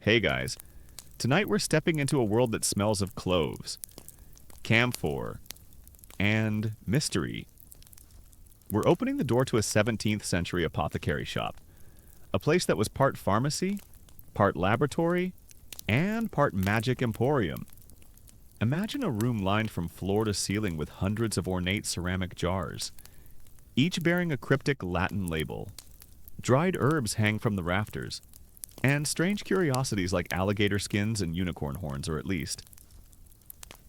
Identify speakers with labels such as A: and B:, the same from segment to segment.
A: Hey guys, tonight we're stepping into a world that smells of cloves, camphor, and mystery. We're opening the door to a 17th century apothecary shop, a place that was part pharmacy, part laboratory, and part magic emporium. Imagine a room lined from floor to ceiling with hundreds of ornate ceramic jars, each bearing a cryptic Latin label. Dried herbs hang from the rafters, and strange curiosities like alligator skins and unicorn horns are at least.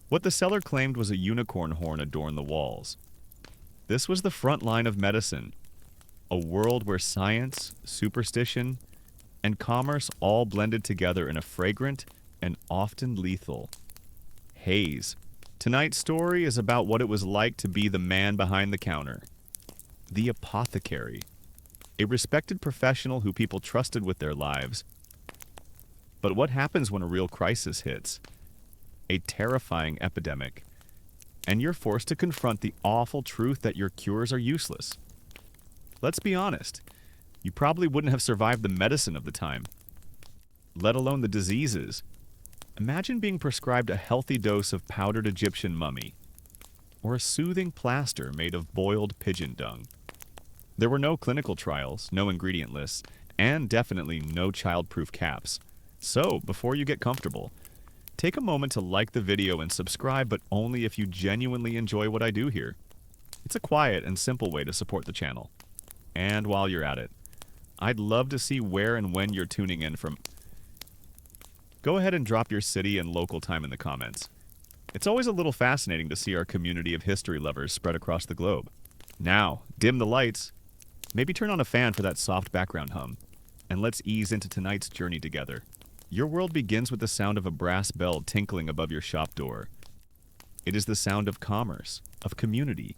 A: What the seller claimed was a unicorn horn adorned the walls. This was the front line of medicine, a world where science, superstition, and commerce all blended together in a fragrant and often lethal haze. Tonight's story is about what it was like to be the man behind the counter, the apothecary, a respected professional who people trusted with their lives. But what happens when a real crisis hits? A terrifying epidemic, and you're forced to confront the awful truth that your cures are useless. Let's be honest, you probably wouldn't have survived the medicine of the time, let alone the diseases. Imagine being prescribed a healthy dose of powdered Egyptian mummy, or a soothing plaster made of boiled pigeon dung. There were no clinical trials, no ingredient lists, and definitely no child-proof caps. So, before you get comfortable, take a moment to like the video and subscribe, but only if you genuinely enjoy what I do here. It's a quiet and simple way to support the channel. And while you're at it, I'd love to see where and when you're tuning in from. Go ahead and drop your city and local time in the comments. It's always a little fascinating to see our community of history lovers spread across the globe. Now, dim the lights, maybe turn on a fan for that soft background hum, and let's ease into tonight's journey together. Your world begins with the sound of a brass bell tinkling above your shop door. It is the sound of commerce, of community,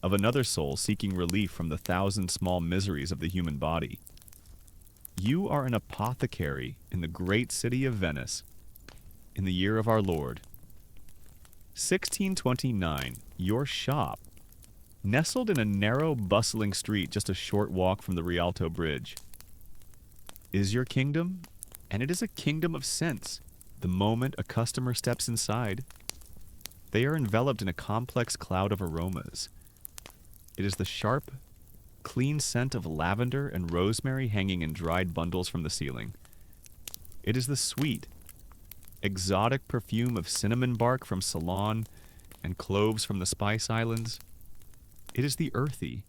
A: of another soul seeking relief from the thousand small miseries of the human body. You are an apothecary in the great city of Venice, in the year of our Lord, 1629. Your shop, nestled in a narrow, bustling street just a short walk from the Rialto Bridge, is your kingdom, and it is a kingdom of scents. The moment a customer steps inside, they are enveloped in a complex cloud of aromas. It is the sharp, clean scent of lavender and rosemary hanging in dried bundles from the ceiling. It is the sweet, exotic perfume of cinnamon bark from Ceylon and cloves from the Spice Islands. It is the earthy,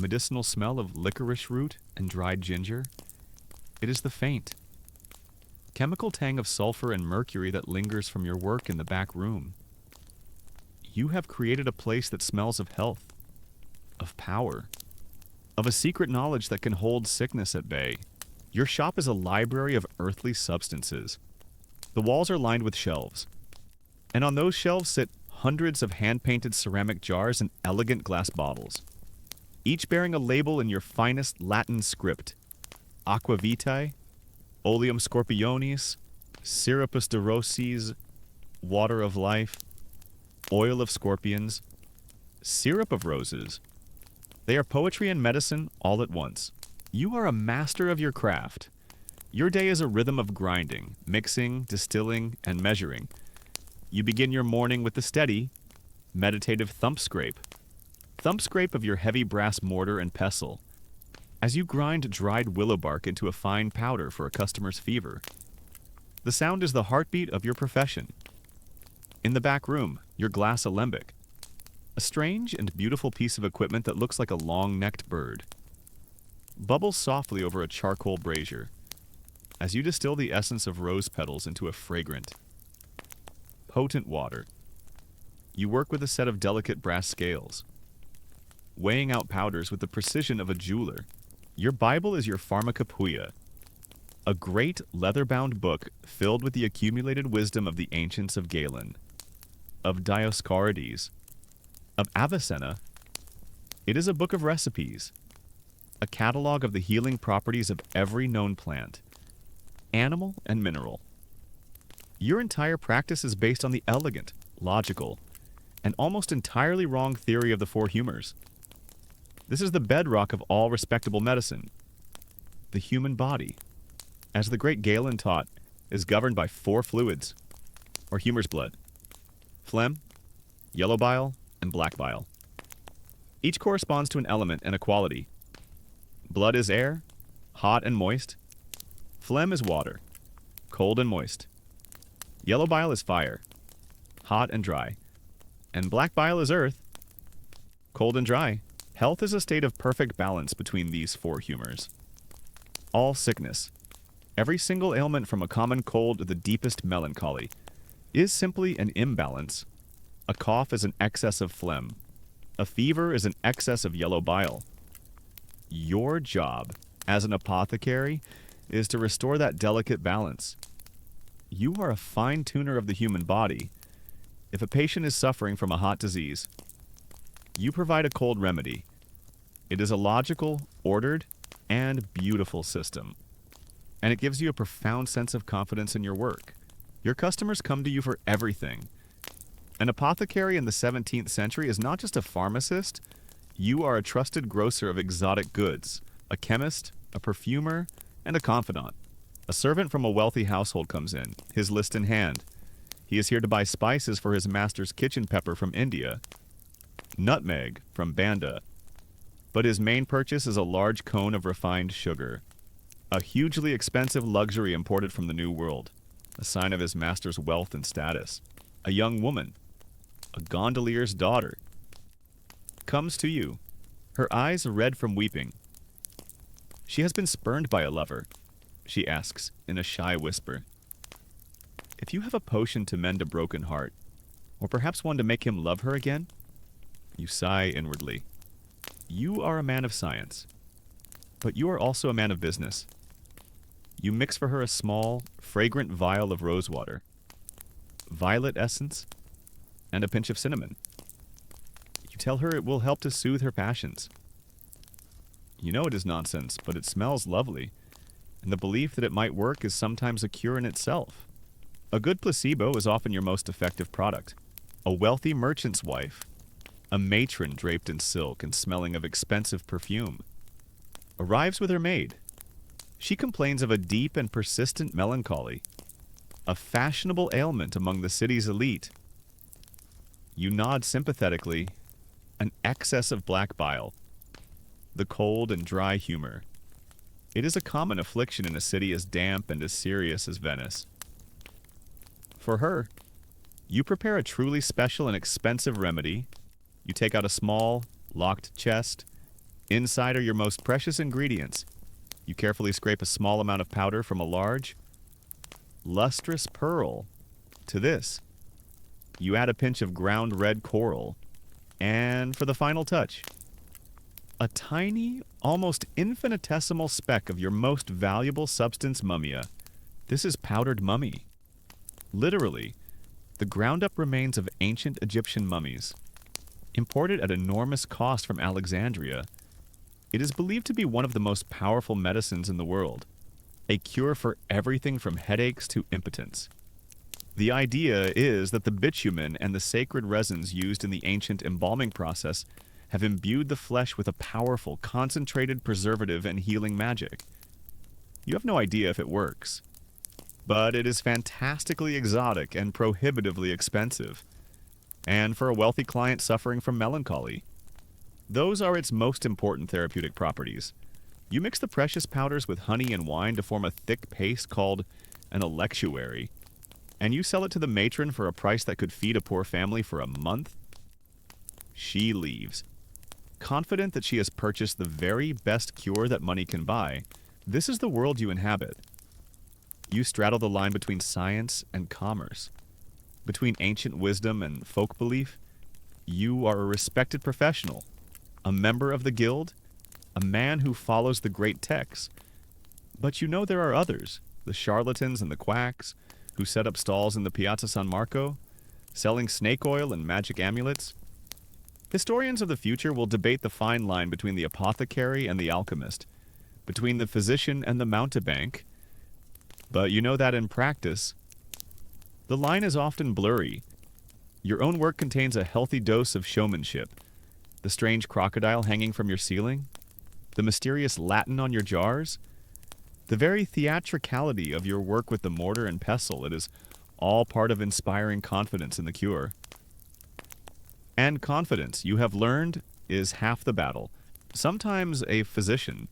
A: medicinal smell of licorice root and dried ginger. It is the faint, chemical tang of sulfur and mercury that lingers from your work in the back room. You have created a place that smells of health, of power, of a secret knowledge that can hold sickness at bay. Your shop is a library of earthly substances. The walls are lined with shelves, and on those shelves sit hundreds of hand-painted ceramic jars and elegant glass bottles, each bearing a label in your finest Latin script: aqua vitae, oleum scorpionis, syrupus de roses, water of life, oil of scorpions, syrup of roses. They are poetry and medicine all at once. You are a master of your craft. Your day is a rhythm of grinding, mixing, distilling, and measuring. You begin your morning with the steady, meditative thump scrape of your heavy brass mortar and pestle, as you grind dried willow bark into a fine powder for a customer's fever. The sound is the heartbeat of your profession. In the back room, your glass alembic, a strange and beautiful piece of equipment that looks like a long-necked bird, bubbles softly over a charcoal brazier as you distill the essence of rose petals into a fragrant, potent water. You work with a set of delicate brass scales, weighing out powders with the precision of a jeweler. Your Bible is your pharmacopoeia, a great leather-bound book filled with the accumulated wisdom of the ancients of Galen, of Dioscorides, of Avicenna. It is a book of recipes, a catalog of the healing properties of every known plant, animal and mineral. Your entire practice is based on the elegant, logical, and almost entirely wrong theory of the four humors. This is the bedrock of all respectable medicine: the human body. as the great Galen taught, is governed by four fluids, or humer's blood: phlegm, yellow bile, and black bile. Each corresponds to an element and a quality. Blood is air, hot and moist. Phlegm is water, cold and moist. Yellow bile is fire, hot and dry. And black bile is earth, cold and dry. Health is a state of perfect balance between these four humors. All sickness, every single ailment from a common cold to the deepest melancholy, is simply an imbalance. A cough is an excess of phlegm. A fever is an excess of yellow bile. Your job as an apothecary is to restore that delicate balance. You are a fine-tuner of the human body. If a patient is suffering from a hot disease, you provide a cold remedy. It is a logical, ordered, and beautiful system. And it gives you a profound sense of confidence in your work. Your customers come to you for everything. An apothecary in the 17th century is not just a pharmacist. You are a trusted grocer of exotic goods, a chemist, a perfumer, and a confidant. A servant from a wealthy household comes in, his list in hand. He is here to buy spices for his master's kitchen pepper from India, nutmeg from Banda. But his main purchase is a large cone of refined sugar, a hugely expensive luxury imported from the New World, a sign of his master's wealth and status. A young woman, a gondolier's daughter, comes to you, her eyes red from weeping. She has been spurned by a lover, she asks in a shy whisper. If you have a potion to mend a broken heart, or perhaps one to make him love her again, you sigh inwardly. You are a man of science, but you are also a man of business. You mix for her a small, fragrant vial of rosewater, violet essence, and a pinch of cinnamon. You tell her it will help to soothe her passions. You know it is nonsense, but it smells lovely, and the belief that it might work is sometimes a cure in itself. A good placebo is often your most effective product. A wealthy merchant's wife, a matron draped in silk and smelling of expensive perfume, arrives with her maid. She complains of a deep and persistent melancholy, a fashionable ailment among the city's elite. You nod sympathetically. An excess of black bile, the cold and dry humor. It is a common affliction in a city as damp and as serious as Venice. For her, you prepare a truly special and expensive remedy. You take out a small, locked chest. Inside are your most precious ingredients. You carefully scrape a small amount of powder from a large, lustrous pearl. To this, you add a pinch of ground red coral. And for the final touch, a tiny, almost infinitesimal speck of your most valuable substance mummia. This is powdered mummy. Literally, the ground-up remains of ancient Egyptian mummies. Imported at enormous cost from Alexandria, it is believed to be one of the most powerful medicines in the world, a cure for everything from headaches to impotence. The idea is that the bitumen and the sacred resins used in the ancient embalming process have imbued the flesh with a powerful, concentrated preservative and healing magic. You have no idea if it works, but it is fantastically exotic and prohibitively expensive. And for a wealthy client suffering from melancholy, those are its most important therapeutic properties. You mix the precious powders with honey and wine to form a thick paste called an electuary, and you sell it to the matron for a price that could feed a poor family for a month. She leaves, confident that she has purchased the very best cure that money can buy. This is the world you inhabit. You straddle the line between science and commerce, between ancient wisdom and folk belief. You are a respected professional, a member of the guild, a man who follows the great texts. But you know there are others, the charlatans and the quacks, who set up stalls in the Piazza San Marco, selling snake oil and magic amulets. Historians of the future will debate the fine line between the apothecary and the alchemist, between the physician and the mountebank. But you know that in practice, the line is often blurry. Your own work contains a healthy dose of showmanship. The strange crocodile hanging from your ceiling, the mysterious Latin on your jars, The very theatricality of your work with the mortar and pestle, it is all part of inspiring confidence in the cure. And confidence, you have learned, is half the battle. Sometimes a physician,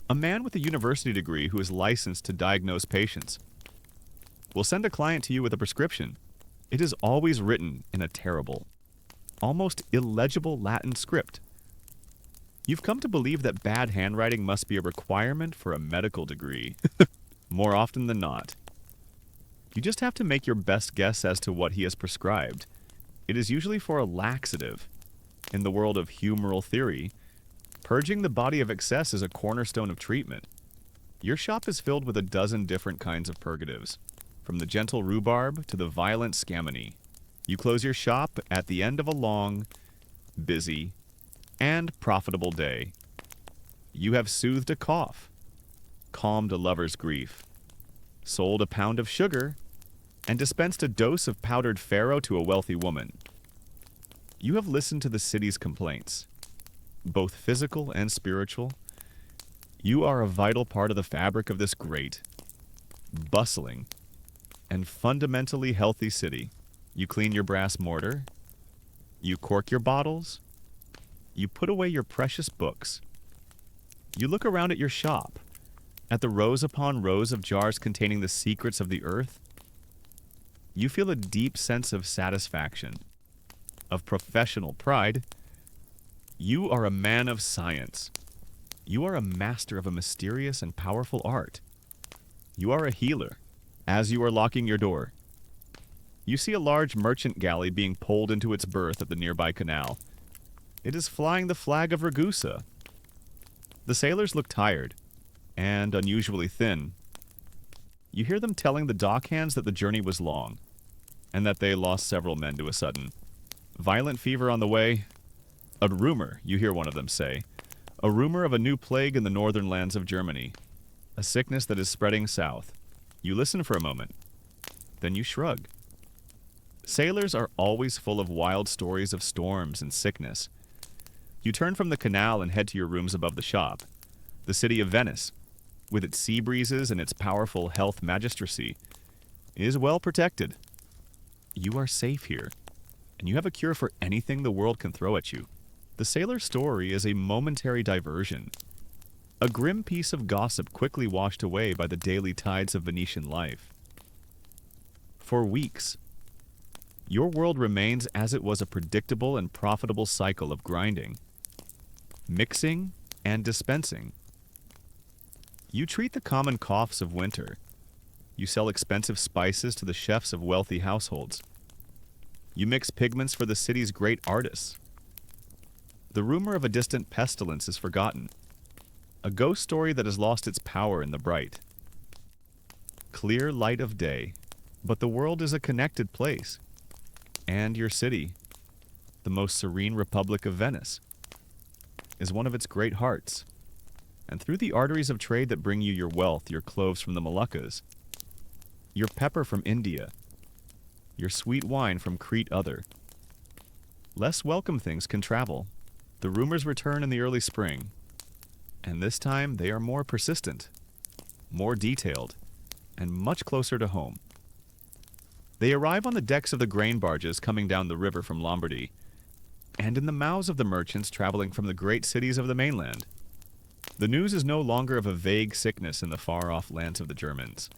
A: a man with a university degree who is licensed to diagnose patients, will send a client to you with a prescription. It is always written in a terrible, almost illegible Latin script. You've come to believe that bad handwriting must be a requirement for a medical degree. More often than not. You just have to make your best guess as to what he has prescribed. It is usually for a laxative. In the world of humoral theory, purging the body of excess is a cornerstone of treatment. Your shop is filled with a dozen different kinds of purgatives, from the gentle rhubarb to the violent scammony. You close your shop at the end of a long, busy, and profitable day. You have soothed a cough, calmed a lover's grief, sold a pound of sugar, and dispensed a dose of powdered faro to a wealthy woman. You have listened to the city's complaints, both physical and spiritual. You are a vital part of the fabric of this great, bustling, and fundamentally healthy city. You clean your brass mortar, you cork your bottles, you put away your precious books. You look around at your shop, at the rows upon rows of jars containing the secrets of the earth. You feel a deep sense of satisfaction, of professional pride. You are a man of science. You are a master of a mysterious and powerful art. You are a healer. As you are locking your door, you see a large merchant galley being pulled into its berth at the nearby canal. It is flying the flag of Ragusa. The sailors look tired and unusually thin. You hear them telling the dockhands that the journey was long, and that they lost several men to a sudden violent fever on the way. A rumor, you hear one of them say, a rumor of a new plague in the northern lands of Germany, a sickness that is spreading south. You listen for a moment, then you shrug. Sailors are always full of wild stories of storms and sickness. You turn from the canal and head to your rooms above the shop. The city of Venice, with its sea breezes and its powerful health magistracy, is well protected. You are safe here, and you have a cure for anything the world can throw at you. The sailor's story is a momentary diversion, a grim piece of gossip quickly washed away by the daily tides of Venetian life. For weeks, your world remains as it was, a predictable and profitable cycle of grinding, mixing, and dispensing. You treat the common coughs of winter. You sell expensive spices to the chefs of wealthy households. You mix pigments for the city's great artists. The rumor of a distant pestilence is forgotten, a ghost story that has lost its power in the bright, clear light of day. But the world is a connected place, and your city, the most serene republic of Venice, is one of its great hearts. And through the arteries of trade that bring you your wealth, your cloves from the Moluccas, your pepper from India, your sweet wine from Crete other, less welcome things can travel. The rumors return in the early spring, and this time they are more persistent, more detailed, and much closer to home. They arrive on the decks of the grain barges coming down the river from Lombardy, and in the mouths of the merchants traveling from the great cities of the mainland. The news is no longer of a vague sickness in the far-off lands of the Germans.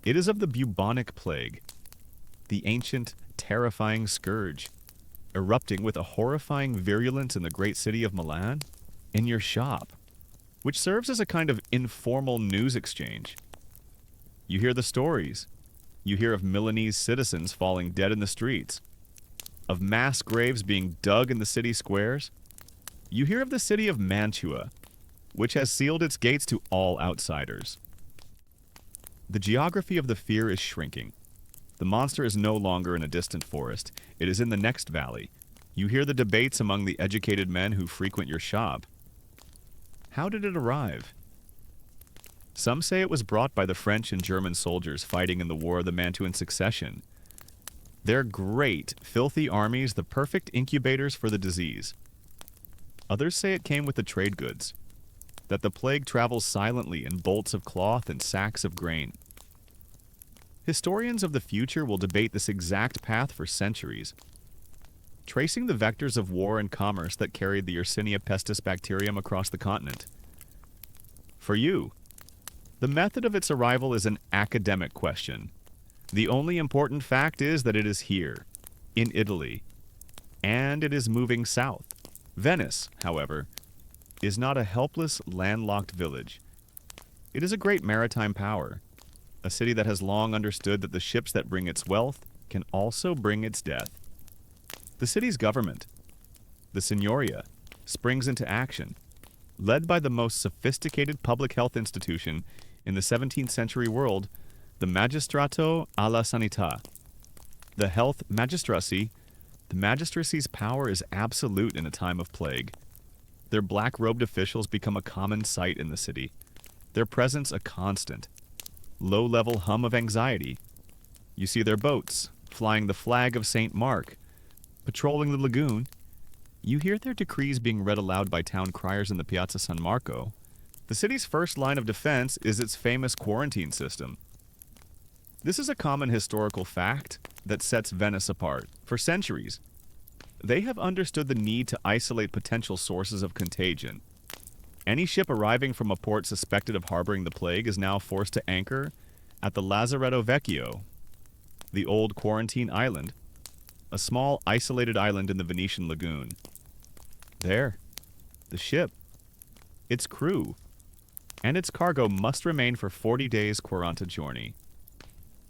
A: It is of the bubonic plague, the ancient, terrifying scourge, erupting with a horrifying virulence in the great city of Milan, in your shop, which serves as a kind of informal news exchange. You hear the stories. You hear of Milanese citizens falling dead in the streets, of mass graves being dug in the city squares. You hear of the city of Mantua, which has sealed its gates to all outsiders. The geography of the fear is shrinking. The monster is no longer in a distant forest. It is in the next valley. You hear the debates among the educated men who frequent your shop. How did it arrive? Some say it was brought by the French and German soldiers fighting in the War of the Mantuan Succession. Their great, filthy armies, the perfect incubators for the disease. Others say it came with the trade goods. that the plague travels silently in bolts of cloth and sacks of grain. Historians of the future will debate this exact path for centuries, tracing the vectors of war and commerce that carried the Yersinia pestis bacterium across the continent. For you, the method of its arrival is an academic question. The only important fact is that it is here, in Italy, and it is moving south. Venice, however, is not a helpless, landlocked village. It is a great maritime power, a city that has long understood that the ships that bring its wealth can also bring its death. The city's government, the Signoria, springs into action, led by the most sophisticated public health institution in the 17th century world, the Magistrato alla Sanità. The health magistracy, the magistracy's power is absolute in a time of plague. Their black-robed officials become a common sight in the city, their presence a constant, low-level hum of anxiety. You see their boats, flying the flag of St. Mark, patrolling the lagoon. You hear their decrees being read aloud by town criers in the Piazza San Marco. The city's first line of defense is its famous quarantine system. This is a common historical fact that sets Venice apart. For centuries, they have understood the need to isolate potential sources of contagion. Any ship arriving from a port suspected of harboring the plague is now forced to anchor at the Lazaretto Vecchio, the old quarantine island, a small isolated island in the Venetian lagoon. There, the ship, its crew, and its cargo must remain for 40 days 40 giorni,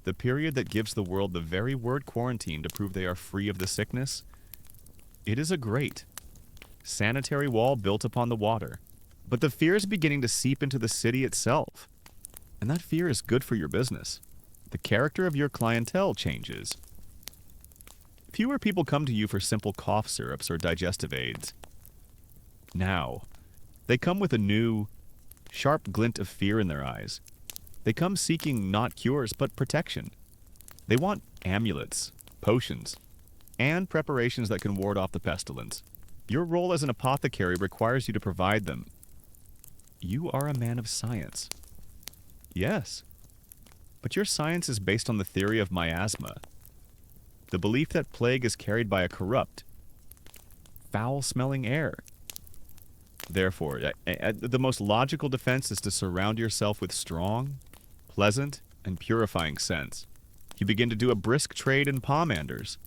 A: the period that gives the world the very word quarantine to prove they are free of the sickness. It is a great sanitary wall built upon the water, but the fear is beginning to seep into the city itself, and that fear is good for your business. The character of your clientele changes. Fewer people come to you for simple cough syrups or digestive aids. Now, they come with a new, sharp glint of fear in their eyes. They come seeking not cures, but protection. They want amulets, potions, and preparations that can ward off the pestilence. Your role as an apothecary requires you to provide them. You are a man of science. Yes, but your science is based on the theory of miasma, the belief that plague is carried by a corrupt, foul-smelling air. Therefore, the most logical defense is to surround yourself with strong, pleasant, and purifying scents. You begin to do a brisk trade in pomanders.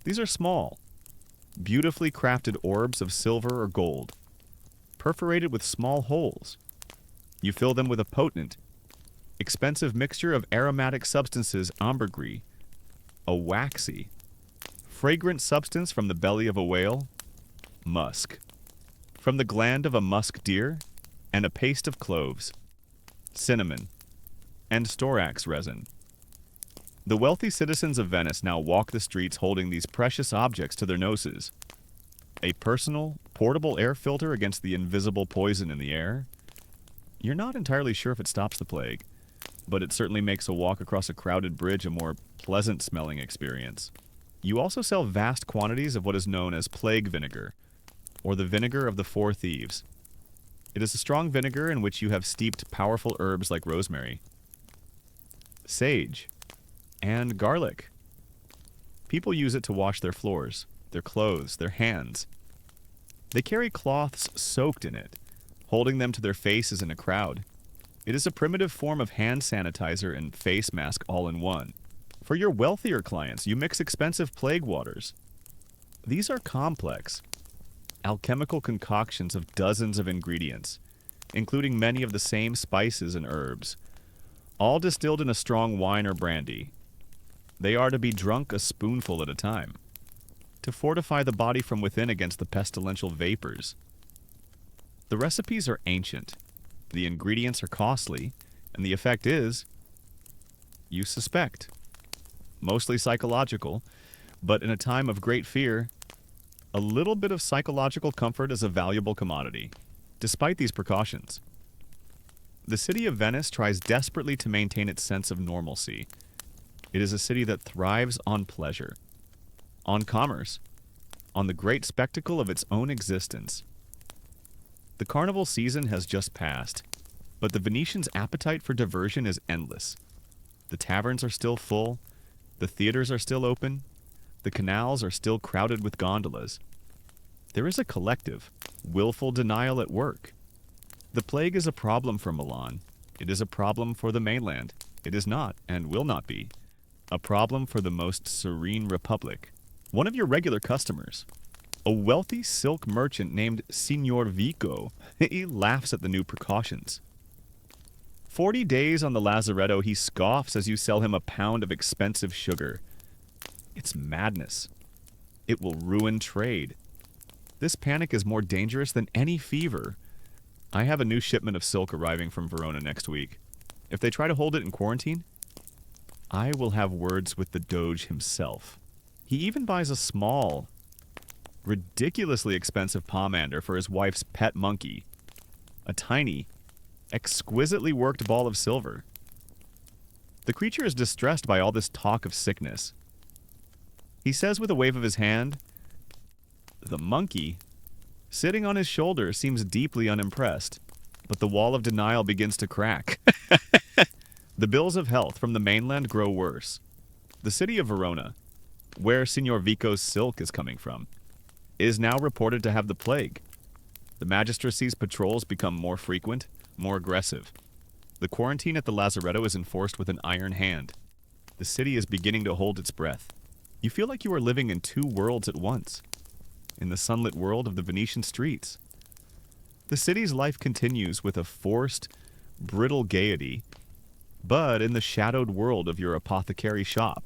A: These are small, beautifully crafted orbs of silver or gold, perforated with small holes. You fill them with a potent, expensive mixture of aromatic substances, ambergris, a waxy, fragrant substance from the belly of a whale, musk, from the gland of a musk deer, and a paste of cloves, cinnamon, and storax resin. The wealthy citizens of Venice now walk the streets holding these precious objects to their noses. A personal, portable air filter against the invisible poison in the air. You're not entirely sure if it stops the plague, but it certainly makes a walk across a crowded bridge a more pleasant-smelling experience. You also sell vast quantities of what is known as plague vinegar, or the vinegar of the four thieves. It is a strong vinegar in which you have steeped powerful herbs like rosemary, sage, and garlic. People use it to wash their floors, their clothes, their hands. They carry cloths soaked in it, holding them to their faces in a crowd. It is a primitive form of hand sanitizer and face mask all in one. For your wealthier clients, you mix expensive plague waters. These are complex, alchemical concoctions of dozens of ingredients, including many of the same spices and herbs, all distilled in a strong wine or brandy. They are to be drunk a spoonful at a time, to fortify the body from within against the pestilential vapors. The recipes are ancient, the ingredients are costly, and the effect is, you suspect. Mostly psychological, but in a time of great fear, a little bit of psychological comfort is a valuable commodity. Despite these precautions, the city of Venice tries desperately to maintain its sense of normalcy. It is a city that thrives on pleasure, on commerce, on the great spectacle of its own existence. The carnival season has just passed, but the Venetians' appetite for diversion is endless. The taverns are still full, the theaters are still open, the canals are still crowded with gondolas. There is a collective, willful denial at work. The plague is a problem for Milan. It is a problem for the mainland. It is not, and will not be, a problem for the most serene republic. One of your regular customers, a wealthy silk merchant named Signor Vico, he laughs at the new precautions. 40 days on the lazaretto, he scoffs as you sell him a pound of expensive sugar. It's madness. It will ruin trade. This panic is more dangerous than any fever. I have a new shipment of silk arriving from Verona next week. If they try to hold it in quarantine, I will have words with the Doge himself. He even buys a small, ridiculously expensive pomander for his wife's pet monkey. A tiny, exquisitely worked ball of silver. The creature is distressed by all this talk of sickness. He says with a wave of his hand, "The monkey, sitting on his shoulder, seems deeply unimpressed, but the wall of denial begins to crack." The bills of health from the mainland grow worse. The city of Verona, where Signor Vico's silk is coming from, is now reported to have the plague. The magistracy's patrols become more frequent, more aggressive. The quarantine at the lazaretto is enforced with an iron hand. The city is beginning to hold its breath. You feel like you are living in two worlds at once, in the sunlit world of the Venetian streets. The city's life continues with a forced, brittle gaiety, but in the shadowed world of your apothecary shop,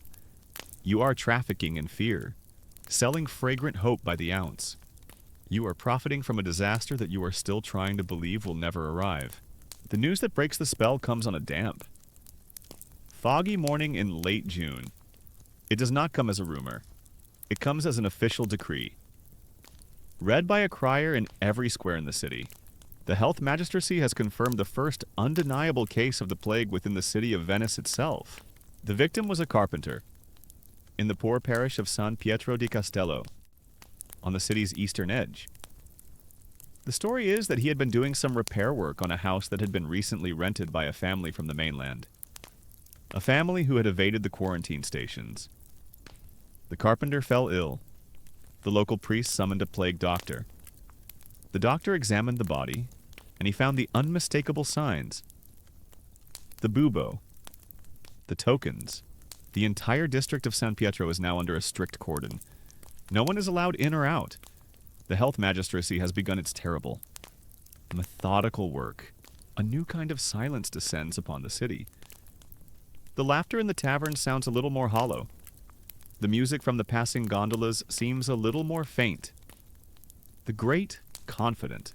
A: you are trafficking in fear, selling fragrant hope by the ounce. You are profiting from a disaster that you are still trying to believe will never arrive. The news that breaks the spell comes on a damp, foggy morning in late June. It does not come as a rumor. It comes as an official decree, read by a crier in every square in the city. The health magistracy has confirmed the first undeniable case of the plague within the city of Venice itself. The victim was a carpenter in the poor parish of San Pietro di Castello, on the city's eastern edge. The story is that he had been doing some repair work on a house that had been recently rented by a family from the mainland, a family who had evaded the quarantine stations. The carpenter fell ill. The local priest summoned a plague doctor. The doctor examined the body, and he found the unmistakable signs. The bubo, the tokens. The entire district of San Pietro is now under a strict cordon. No one is allowed in or out. The health magistracy has begun its terrible, methodical work. A new kind of silence descends upon the city. The laughter in the taverns sounds a little more hollow. The music from the passing gondolas seems a little more faint. The great, confident,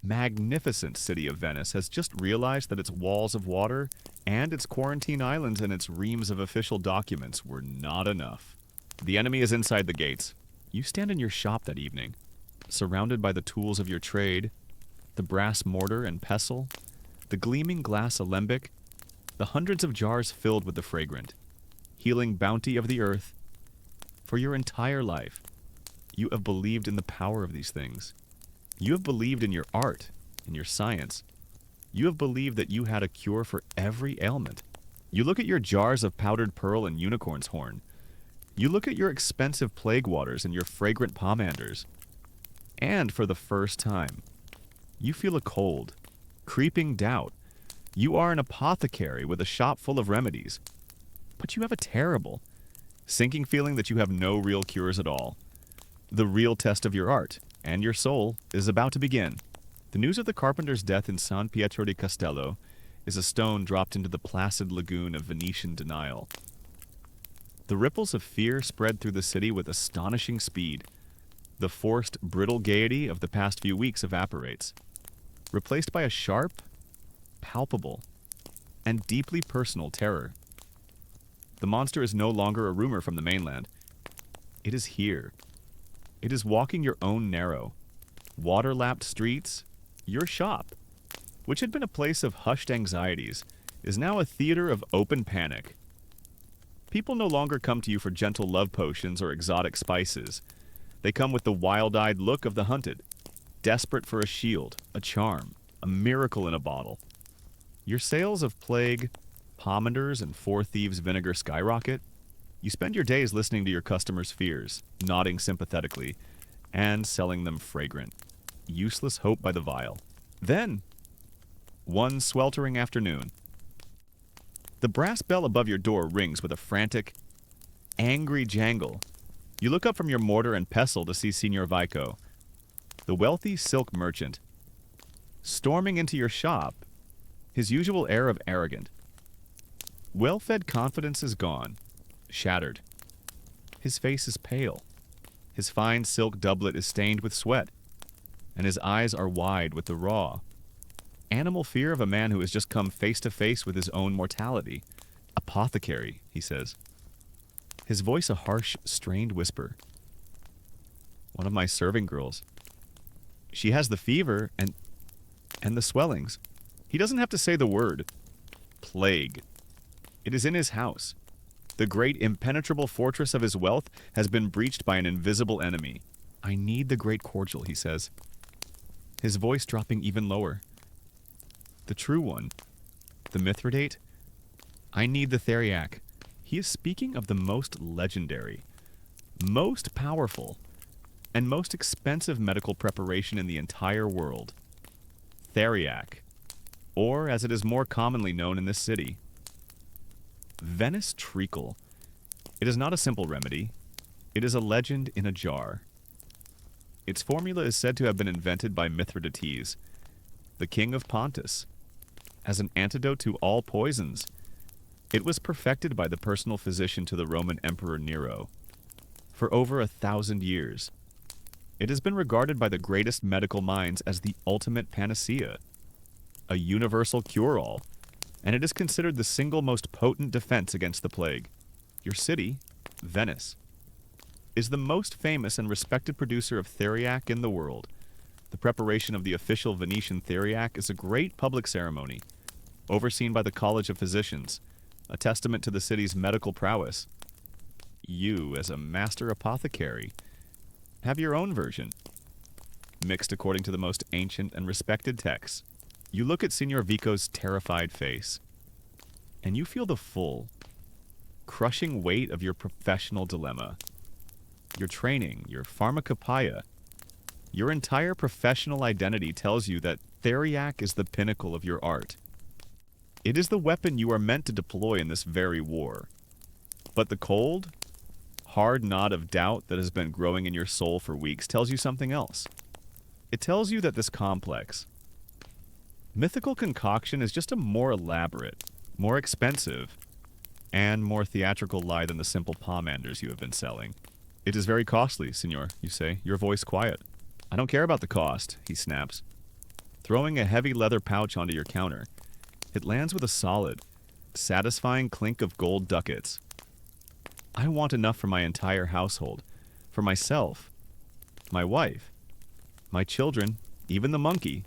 A: magnificent city of Venice has just realized that its walls of water and its quarantine islands and its reams of official documents were not enough. The enemy is inside the gates. You stand in your shop that evening, surrounded by the tools of your trade, the brass mortar and pestle, the gleaming glass alembic, the hundreds of jars filled with the fragrant, healing bounty of the earth. For your entire life, you have believed in the power of these things. You have believed in your art, in your science. You have believed that you had a cure for every ailment. You look at your jars of powdered pearl and unicorn's horn. You look at your expensive plague waters and your fragrant pomanders. And for the first time, you feel a cold, creeping doubt. You are an apothecary with a shop full of remedies. But you have a terrible, sinking feeling that you have no real cures at all. The real test of your art and your soul is about to begin. The news of the carpenter's death in San Pietro di Castello is a stone dropped into the placid lagoon of Venetian denial. The ripples of fear spread through the city with astonishing speed. The forced, brittle gaiety of the past few weeks evaporates, replaced by a sharp, palpable, and deeply personal terror. The monster is no longer a rumor from the mainland. It is here. It is walking your own narrow, water-lapped streets. Your shop, which had been a place of hushed anxieties, is now a theater of open panic. People no longer come to you for gentle love potions or exotic spices. They come with the wild-eyed look of the hunted. desperate for a shield, a charm, a miracle in a bottle. Your sales of plague, pomanders, and four thieves vinegar skyrocket. You spend your days listening to your customers' fears, nodding sympathetically, and selling them fragrant, useless hope by the vial. Then, one sweltering afternoon, the brass bell above your door rings with a frantic, angry jangle. You look up from your mortar and pestle to see Signor Vico, the wealthy silk merchant, storming into your shop, his usual air of arrogant. Well-fed confidence is gone, shattered. His face is pale. His fine silk doublet is stained with sweat, and his eyes are wide with the raw, animal fear of a man who has just come face to face with his own mortality. Apothecary, he says. His voice a harsh, strained whisper. One of my serving girls. She has the fever and the swellings. He doesn't have to say the word. Plague. It is in his house. The great impenetrable fortress of his wealth has been breached by an invisible enemy. I need the great cordial, he says, his voice dropping even lower. The true one. The Mithridate. I need the Theriac. He is speaking of the most legendary, most powerful, and most expensive medical preparation in the entire world. Theriac, or as it is more commonly known in this city, Venice treacle. It is not a simple remedy. It is a legend in a jar. Its formula is said to have been invented by Mithridates, the king of Pontus, as an antidote to all poisons. It was perfected by the personal physician to the Roman Emperor Nero. For over 1,000 years, it has been regarded by the greatest medical minds as the ultimate panacea, a universal cure-all, and it is considered the single most potent defense against the plague. Your city, Venice, is the most famous and respected producer of Theriac in the world. The preparation of the official Venetian Theriac is a great public ceremony, overseen by the College of Physicians, a testament to the city's medical prowess. You, as a master apothecary, have your own version, mixed according to the most ancient and respected texts. You look at Signor Vico's terrified face, and you feel the full, crushing weight of your professional dilemma. Your training, your pharmacopoeia, your entire professional identity tells you that Theriac is the pinnacle of your art. It is the weapon you are meant to deploy in this very war. But the cold, hard knot of doubt that has been growing in your soul for weeks tells you something else. It tells you that this complex, mythical concoction is just a more elaborate, more expensive, and more theatrical lie than the simple pomanders you have been selling. It is very costly, senor, you say, your voice quiet. I don't care about the cost, he snaps. Throwing a heavy leather pouch onto your counter, it lands with a solid, satisfying clink of gold ducats. I want enough for my entire household, for myself, my wife, my children, even the monkey.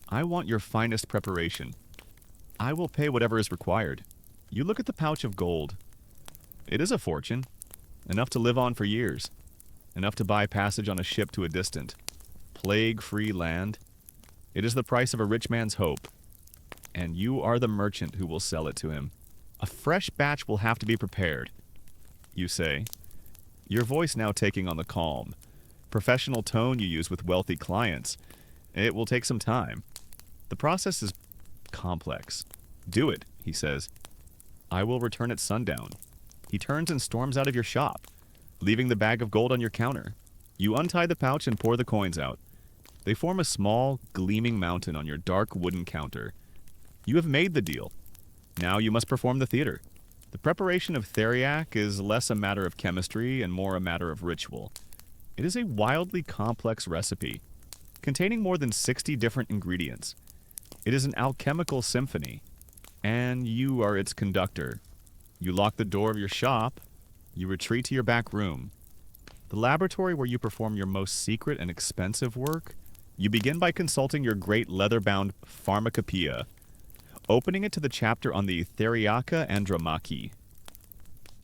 A: I want your finest preparation. I will pay whatever is required. You look at the pouch of gold. It is a fortune, enough to live on for years, enough to buy passage on a ship to a distant, plague-free land. It is the price of a rich man's hope, and you are the merchant who will sell it to him. A fresh batch will have to be prepared, you say, your voice now taking on the calm, professional tone you use with wealthy clients. It will take some time. The process is complex. Do it, he says. I will return at sundown. He turns and storms out of your shop, leaving the bag of gold on your counter. You untie the pouch and pour the coins out. They form a small, gleaming mountain on your dark wooden counter. You have made the deal. Now you must perform the theater. The preparation of Theriac is less a matter of chemistry and more a matter of ritual. It is a wildly complex recipe, containing more than 60 different ingredients. It is an alchemical symphony, and you are its conductor. You lock the door of your shop. You retreat to your back room, the laboratory where you perform your most secret and expensive work. You begin by consulting your great leather-bound pharmacopoeia, opening it to the chapter on the Theriaca Andromachi,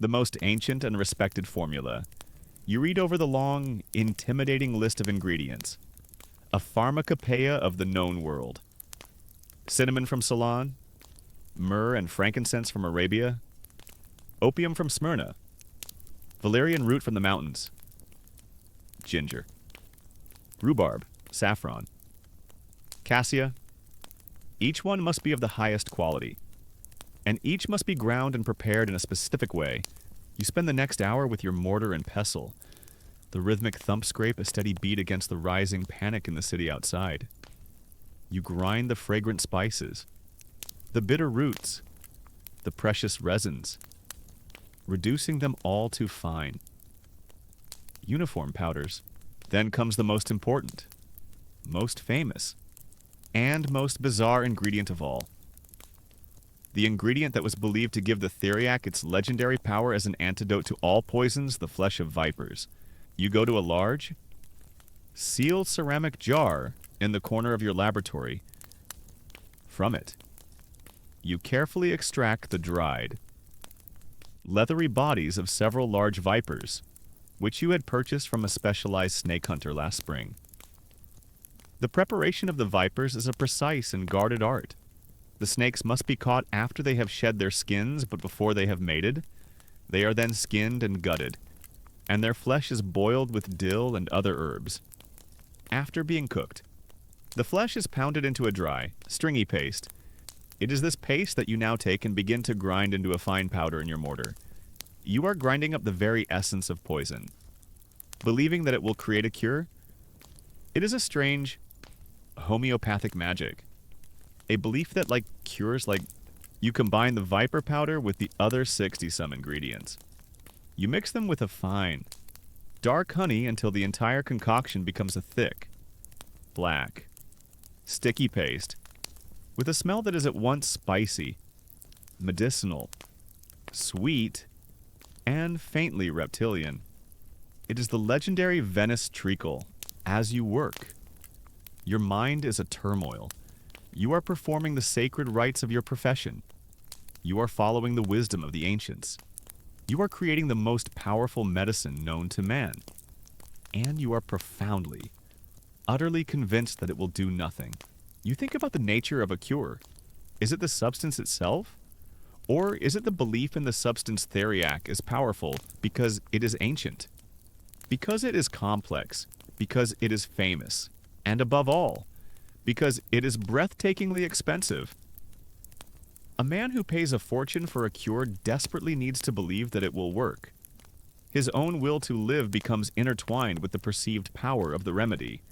A: the most ancient and respected formula. You read over the long, intimidating list of ingredients. a pharmacopoeia of the known world. Cinnamon from Ceylon, myrrh and frankincense from Arabia, opium from Smyrna, valerian root from the mountains, ginger, rhubarb, saffron, cassia. Each one must be of the highest quality, and each must be ground and prepared in a specific way. You spend the next hour with your mortar and pestle. The rhythmic thump scrape a steady beat against the rising panic in the city outside. You grind the fragrant spices, the bitter roots, the precious resins, reducing them all to fine. Uniform powders. Then comes the most important, most famous, and most bizarre ingredient of all. The ingredient that was believed to give the theriac its legendary power as an antidote to all poisons, the flesh of vipers. You go to a large, sealed ceramic jar in the corner of your laboratory. From it, you carefully extract the dried, leathery bodies of several large vipers, which you had purchased from a specialized snake hunter last spring. The preparation of the vipers is a precise and guarded art. The snakes must be caught after they have shed their skins, but before they have mated. They are then skinned and gutted, and their flesh is boiled with dill and other herbs. After being cooked, the flesh is pounded into a dry, stringy paste. It is this paste that you now take and begin to grind into a fine powder in your mortar. You are grinding up the very essence of poison, believing that it will create a cure. It is a strange, homeopathic magic. A belief that, like cures, you combine the viper powder with the other 60-some ingredients. You mix them with a fine, dark honey until the entire concoction becomes a thick, black, sticky paste with a smell that is at once spicy, medicinal, sweet, and faintly reptilian. It is the legendary Venice treacle. As you work, your mind is a turmoil. You are performing the sacred rites of your profession. You are following the wisdom of the ancients. You are creating the most powerful medicine known to man. And you are profoundly, utterly convinced that it will do nothing. You think about the nature of a cure. Is it the substance itself? Or is it the belief in the substance theriac is powerful because it is ancient? Because it is complex? Because it is famous? And above all, because it is breathtakingly expensive? A man who pays a fortune for a cure desperately needs to believe that it will work. His own will to live becomes intertwined with the perceived power of the remedy.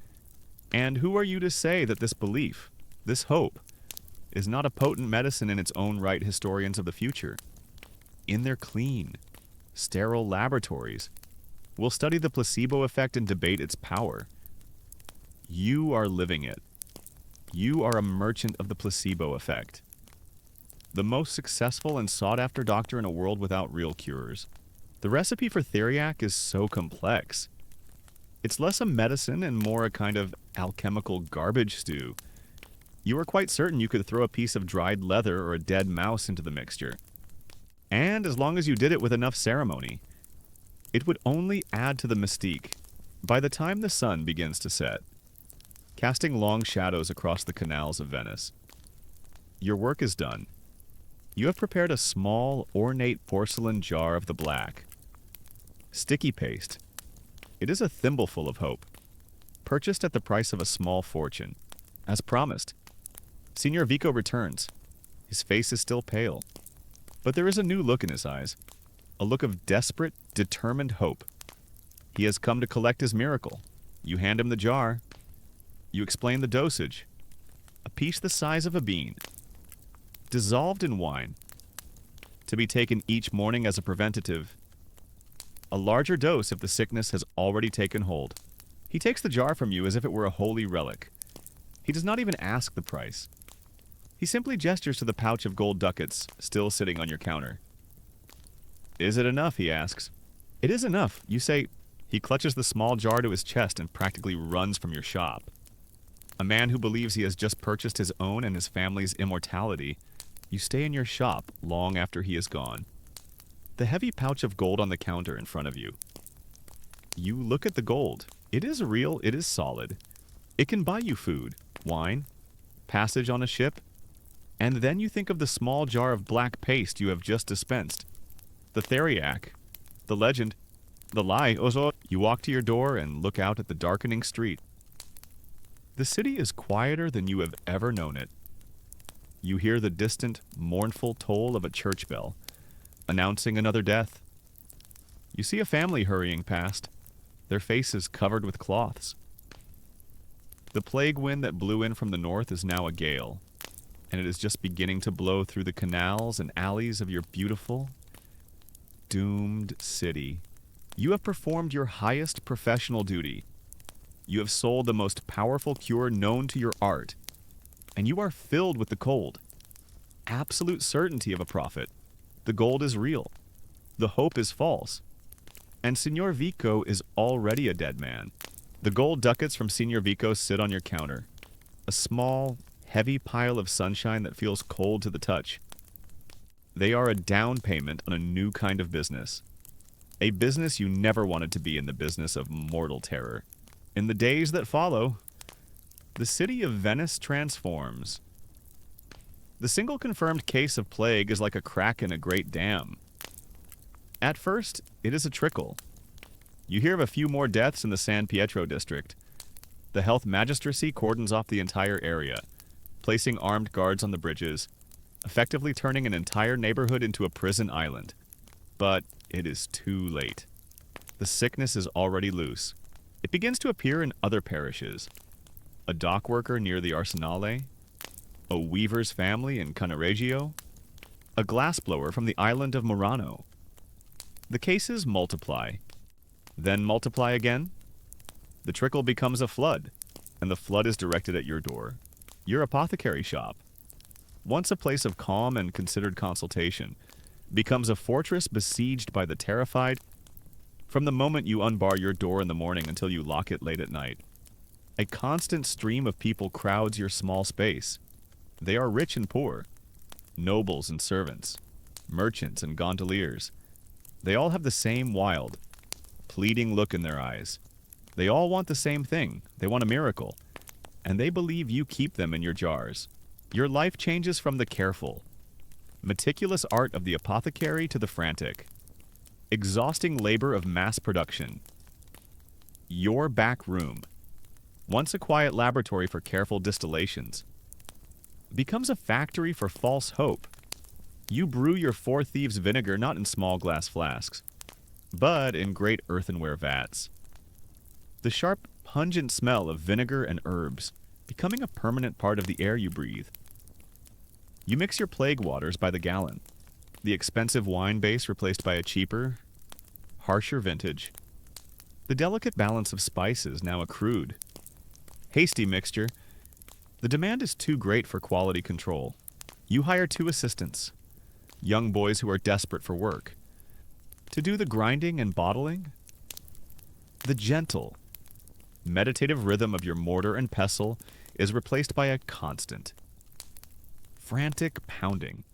A: And who are you to say that this belief, this hope, is not a potent medicine in its own right, historians of the future? In their clean, sterile laboratories, will study the placebo effect and debate its power. You are living it. You are a merchant of the placebo effect. The most successful and sought-after doctor in a world without real cures. The recipe for theriac is so complex. It's less a medicine and more a kind of alchemical garbage stew. You are quite certain you could throw a piece of dried leather or a dead mouse into the mixture. And as long as you did it with enough ceremony, it would only add to the mystique. By the time the sun begins to set, casting long shadows across the canals of Venice, your work is done. You have prepared a small, ornate porcelain jar of the black. Sticky paste. It is a thimbleful of hope, purchased at the price of a small fortune. As promised, Signor Vico returns. His face is still pale, but there is a new look in his eyes, a look of desperate, determined hope. He has come to collect his miracle. You hand him the jar. You explain the dosage. A piece the size of a bean, dissolved in wine, to be taken each morning as a preventative. A larger dose if the sickness has already taken hold. He takes the jar from you as if it were a holy relic. He does not even ask the price. He simply gestures to the pouch of gold ducats still sitting on your counter. Is it enough? He asks. It is enough, you say. He clutches the small jar to his chest and practically runs from your shop. A man who believes he has just purchased his own and his family's immortality. You stay in your shop long after he is gone. The heavy pouch of gold on the counter in front of you. You look at the gold. It is real, it is solid. It can buy you food, wine, passage on a ship, and then you think of the small jar of black paste you have just dispensed. The theriac, the legend, the lie. You walk to your door and look out at the darkening street. The city is quieter than you have ever known it. You hear the distant, mournful toll of a church bell, announcing another death. You see a family hurrying past, their faces covered with cloths. The plague wind that blew in from the north is now a gale, and it is just beginning to blow through the canals and alleys of your beautiful, doomed city. You have performed your highest professional duty. You have sold the most powerful cure known to your art, and you are filled with the cold. Absolute certainty of a profit. The gold is real. The hope is false. And Signor Vico is already a dead man. The gold ducats from Signor Vico sit on your counter. A small, heavy pile of sunshine that feels cold to the touch. They are a down payment on a new kind of business. A business you never wanted to be in, the business of mortal terror. In the days that follow, the city of Venice transforms. The single confirmed case of plague is like a crack in a great dam. At first, it is a trickle. You hear of a few more deaths in the San Pietro district. The health magistracy cordons off the entire area, placing armed guards on the bridges, effectively turning an entire neighborhood into a prison island. But it is too late. The sickness is already loose. It begins to appear in other parishes. A dock worker near the Arsenale, a weaver's family in Cannaregio, a glassblower from the island of Murano. The cases multiply, then multiply again. The trickle becomes a flood, and the flood is directed at your door, your apothecary shop. Once a place of calm and considered consultation, becomes a fortress besieged by the terrified from the moment you unbar your door in the morning until you lock it late at night. A constant stream of people crowds your small space. They are rich and poor, nobles and servants, merchants and gondoliers. They all have the same wild, pleading look in their eyes. They all want the same thing. They want a miracle, and they believe you keep them in your jars. Your life changes from the careful, meticulous art of the apothecary to the frantic, exhausting labor of mass production. Your back room, once a quiet laboratory for careful distillations, becomes a factory for false hope. You brew your four thieves' vinegar not in small glass flasks, but in great earthenware vats. The sharp, pungent smell of vinegar and herbs becoming a permanent part of the air you breathe. You mix your plague waters by the gallon, the expensive wine base replaced by a cheaper, harsher vintage. The delicate balance of spices now a crude, hasty mixture. The demand is too great for quality control. You hire 2 assistants, young boys who are desperate for work, to do the grinding and bottling. The gentle, meditative rhythm of your mortar and pestle is replaced by a constant, frantic pounding.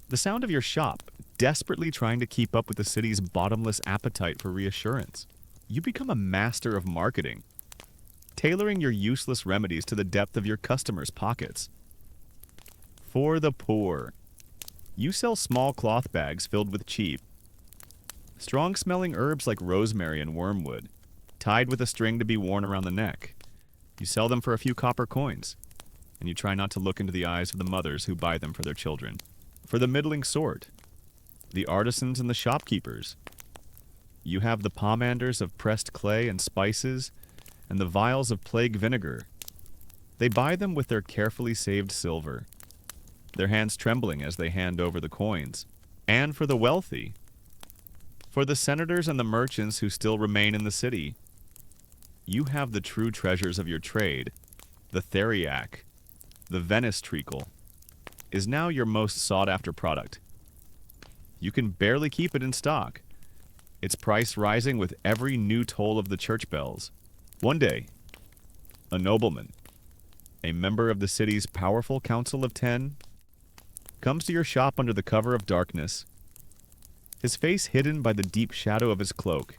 A: The sound of your shop, desperately trying to keep up with the city's bottomless appetite for reassurance. You become a master of marketing, tailoring your useless remedies to the depth of your customers' pockets. For the poor, you sell small cloth bags filled with cheap, strong-smelling herbs like rosemary and wormwood, tied with a string to be worn around the neck. You sell them for a few copper coins, and you try not to look into the eyes of the mothers who buy them for their children. For the middling sort, the artisans and the shopkeepers, you have the pomanders of pressed clay and spices, and the vials of plague vinegar. They buy them with their carefully saved silver, their hands trembling as they hand over the coins. And for the wealthy, for the senators and the merchants who still remain in the city, you have the true treasures of your trade. The theriac, the Venice treacle, is now your most sought-after product. You can barely keep it in stock, its price rising with every new toll of the church bells. One day, a nobleman, a member of the city's powerful Council of 10, comes to your shop under the cover of darkness, his face hidden by the deep shadow of his cloak.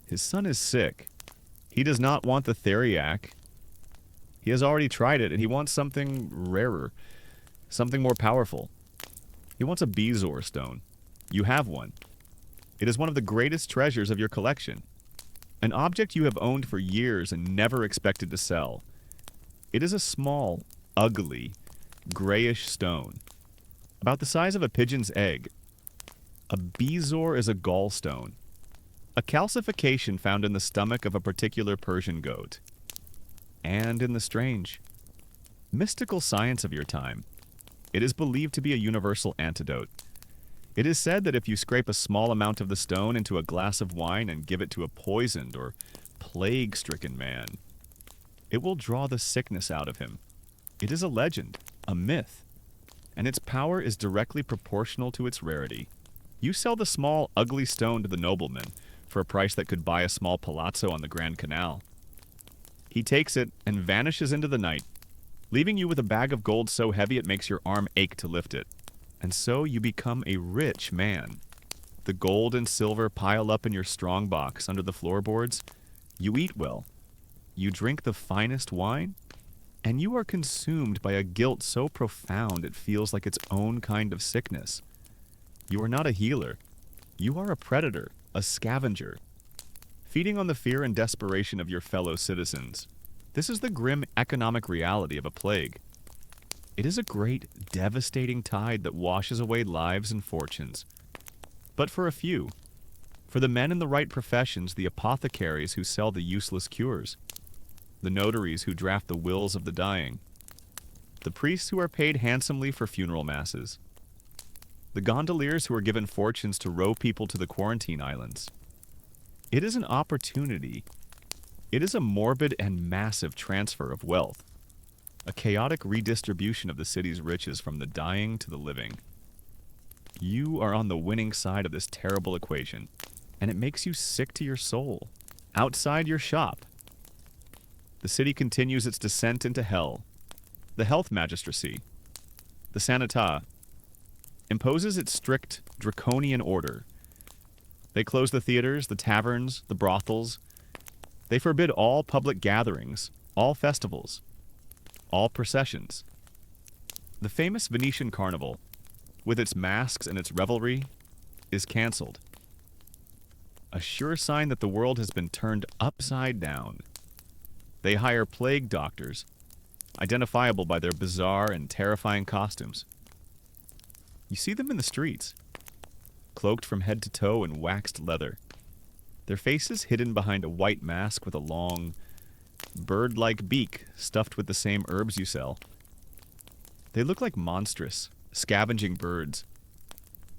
A: His son is sick, He does not want the theriac. He has already tried it, and he wants something rarer, something more powerful. He wants a bezoar stone. You have one. It is one of the greatest treasures of your collection. An object you have owned for years and never expected to sell. It is a small, ugly, grayish stone, about the size of a pigeon's egg. A bezoar is a gallstone, a calcification found in the stomach of a particular Persian goat. And in the strange, mystical science of your time, it is believed to be a universal antidote. It is said that if you scrape a small amount of the stone into a glass of wine and give it to a poisoned or plague-stricken man, it will draw the sickness out of him. It is a legend, a myth, and its power is directly proportional to its rarity. You sell the small, ugly stone to the nobleman for a price that could buy a small palazzo on the Grand Canal. He takes it and vanishes into the night, leaving you with a bag of gold so heavy it makes your arm ache to lift it. And so you become a rich man. The gold and silver pile up in your strong box under the floorboards. You eat well. You drink the finest wine. And you are consumed by a guilt so profound it feels like its own kind of sickness. You are not a healer. You are a predator, a scavenger, feeding on the fear and desperation of your fellow citizens. This is the grim economic reality of a plague. It is a great, devastating tide that washes away lives and fortunes. But for a few, for the men in the right professions, the apothecaries who sell the useless cures, the notaries who draft the wills of the dying, the priests who are paid handsomely for funeral masses, the gondoliers who are given fortunes to row people to the quarantine islands. It is an opportunity. It is a morbid and massive transfer of wealth. A chaotic redistribution of the city's riches from the dying to the living. You are on the winning side of this terrible equation, and it makes you sick to your soul. Outside your shop, the city continues its descent into hell. The health magistracy, the sanita, imposes its strict, draconian order. They close the theaters, the taverns, the brothels. They forbid all public gatherings, all festivals, all processions. The famous Venetian carnival, with its masks and its revelry, is cancelled. A sure sign that the world has been turned upside down. They hire plague doctors, identifiable by their bizarre and terrifying costumes. You see them in the streets, cloaked from head to toe in waxed leather, their faces hidden behind a white mask with a long, bird-like beak stuffed with the same herbs you sell. They look like monstrous, scavenging birds,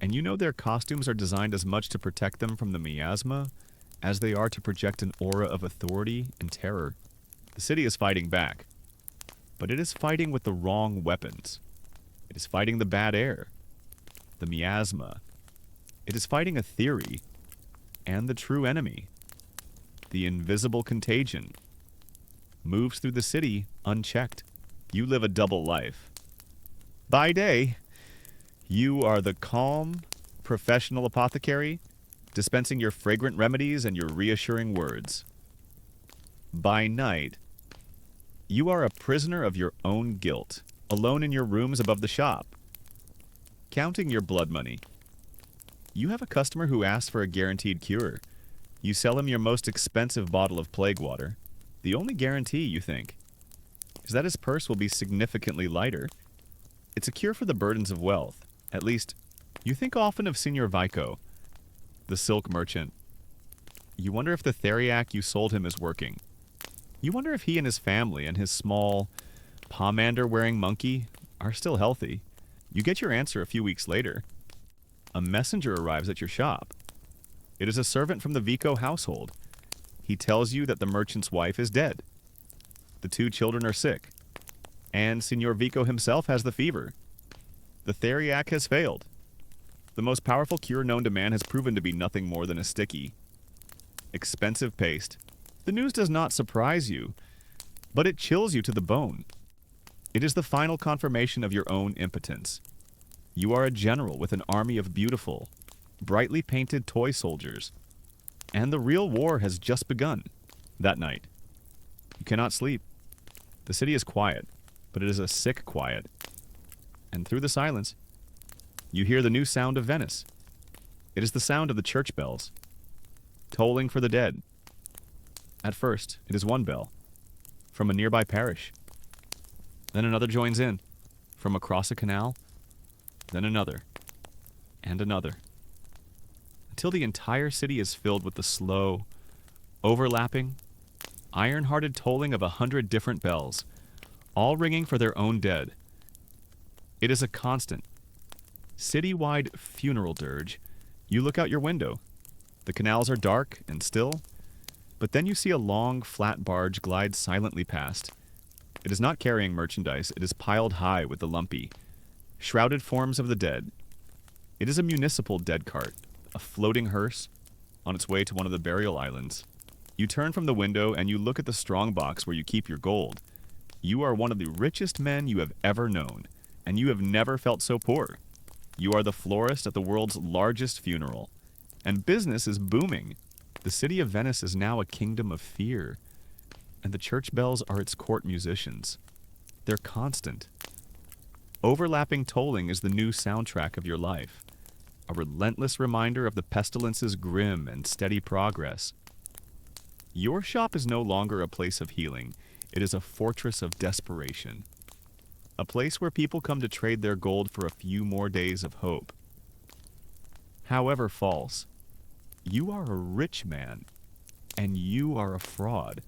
A: and you know their costumes are designed as much to protect them from the miasma as they are to project an aura of authority and terror. The city is fighting back, but it is fighting with the wrong weapons. It is fighting the bad air, the miasma. It is fighting a theory and the true enemy. The invisible contagion moves through the city unchecked. You live a double life. By day, you are the calm, professional apothecary, dispensing your fragrant remedies and your reassuring words. By night, you are a prisoner of your own guilt, alone in your rooms above the shop, counting your blood money. You have a customer who asks for a guaranteed cure. You sell him your most expensive bottle of plague water. The only guarantee, you think, is that his purse will be significantly lighter. It's a cure for the burdens of wealth. At least, you think often of Signor Vico, the silk merchant. You wonder if the theriac you sold him is working. You wonder if he and his family and his small, pomander-wearing monkey are still healthy. You get your answer a few weeks later. A messenger arrives at your shop. It is a servant from the Vico household. He tells you that the merchant's wife is dead. The 2 children are sick. And Signor Vico himself has the fever. The theriac has failed. The most powerful cure known to man has proven to be nothing more than a sticky, expensive paste. The news does not surprise you, but it chills you to the bone. It is the final confirmation of your own impotence. You are a general with an army of beautiful, brightly painted toy soldiers. And the real war has just begun. That night, you cannot sleep. The city is quiet, but it is a sick quiet. And through the silence, you hear the new sound of Venice. It is the sound of the church bells, tolling for the dead. At first, it is one bell, from a nearby parish. Then another joins in, from across a canal, then another, and another, until the entire city is filled with the slow, overlapping, iron-hearted tolling of 100 different bells, all ringing for their own dead. It is a constant, city-wide funeral dirge. You look out your window. The canals are dark and still, but then you see a long, flat barge glide silently past. It is not carrying merchandise. It is piled high with the lumpy, shrouded forms of the dead. It is a municipal dead cart, a floating hearse, on its way to one of the burial islands. You turn from the window and you look at the strong box where you keep your gold. You are one of the richest men you have ever known, and you have never felt so poor. You are the florist at the world's largest funeral, and business is booming. The city of Venice is now a kingdom of fear, and the church bells are its court musicians. They're constant. Overlapping tolling is the new soundtrack of your life, a relentless reminder of the pestilence's grim and steady progress. Your shop is no longer a place of healing. It is a fortress of desperation. A place where people come to trade their gold for a few more days of hope. However false, you are a rich man, and you are a fraud,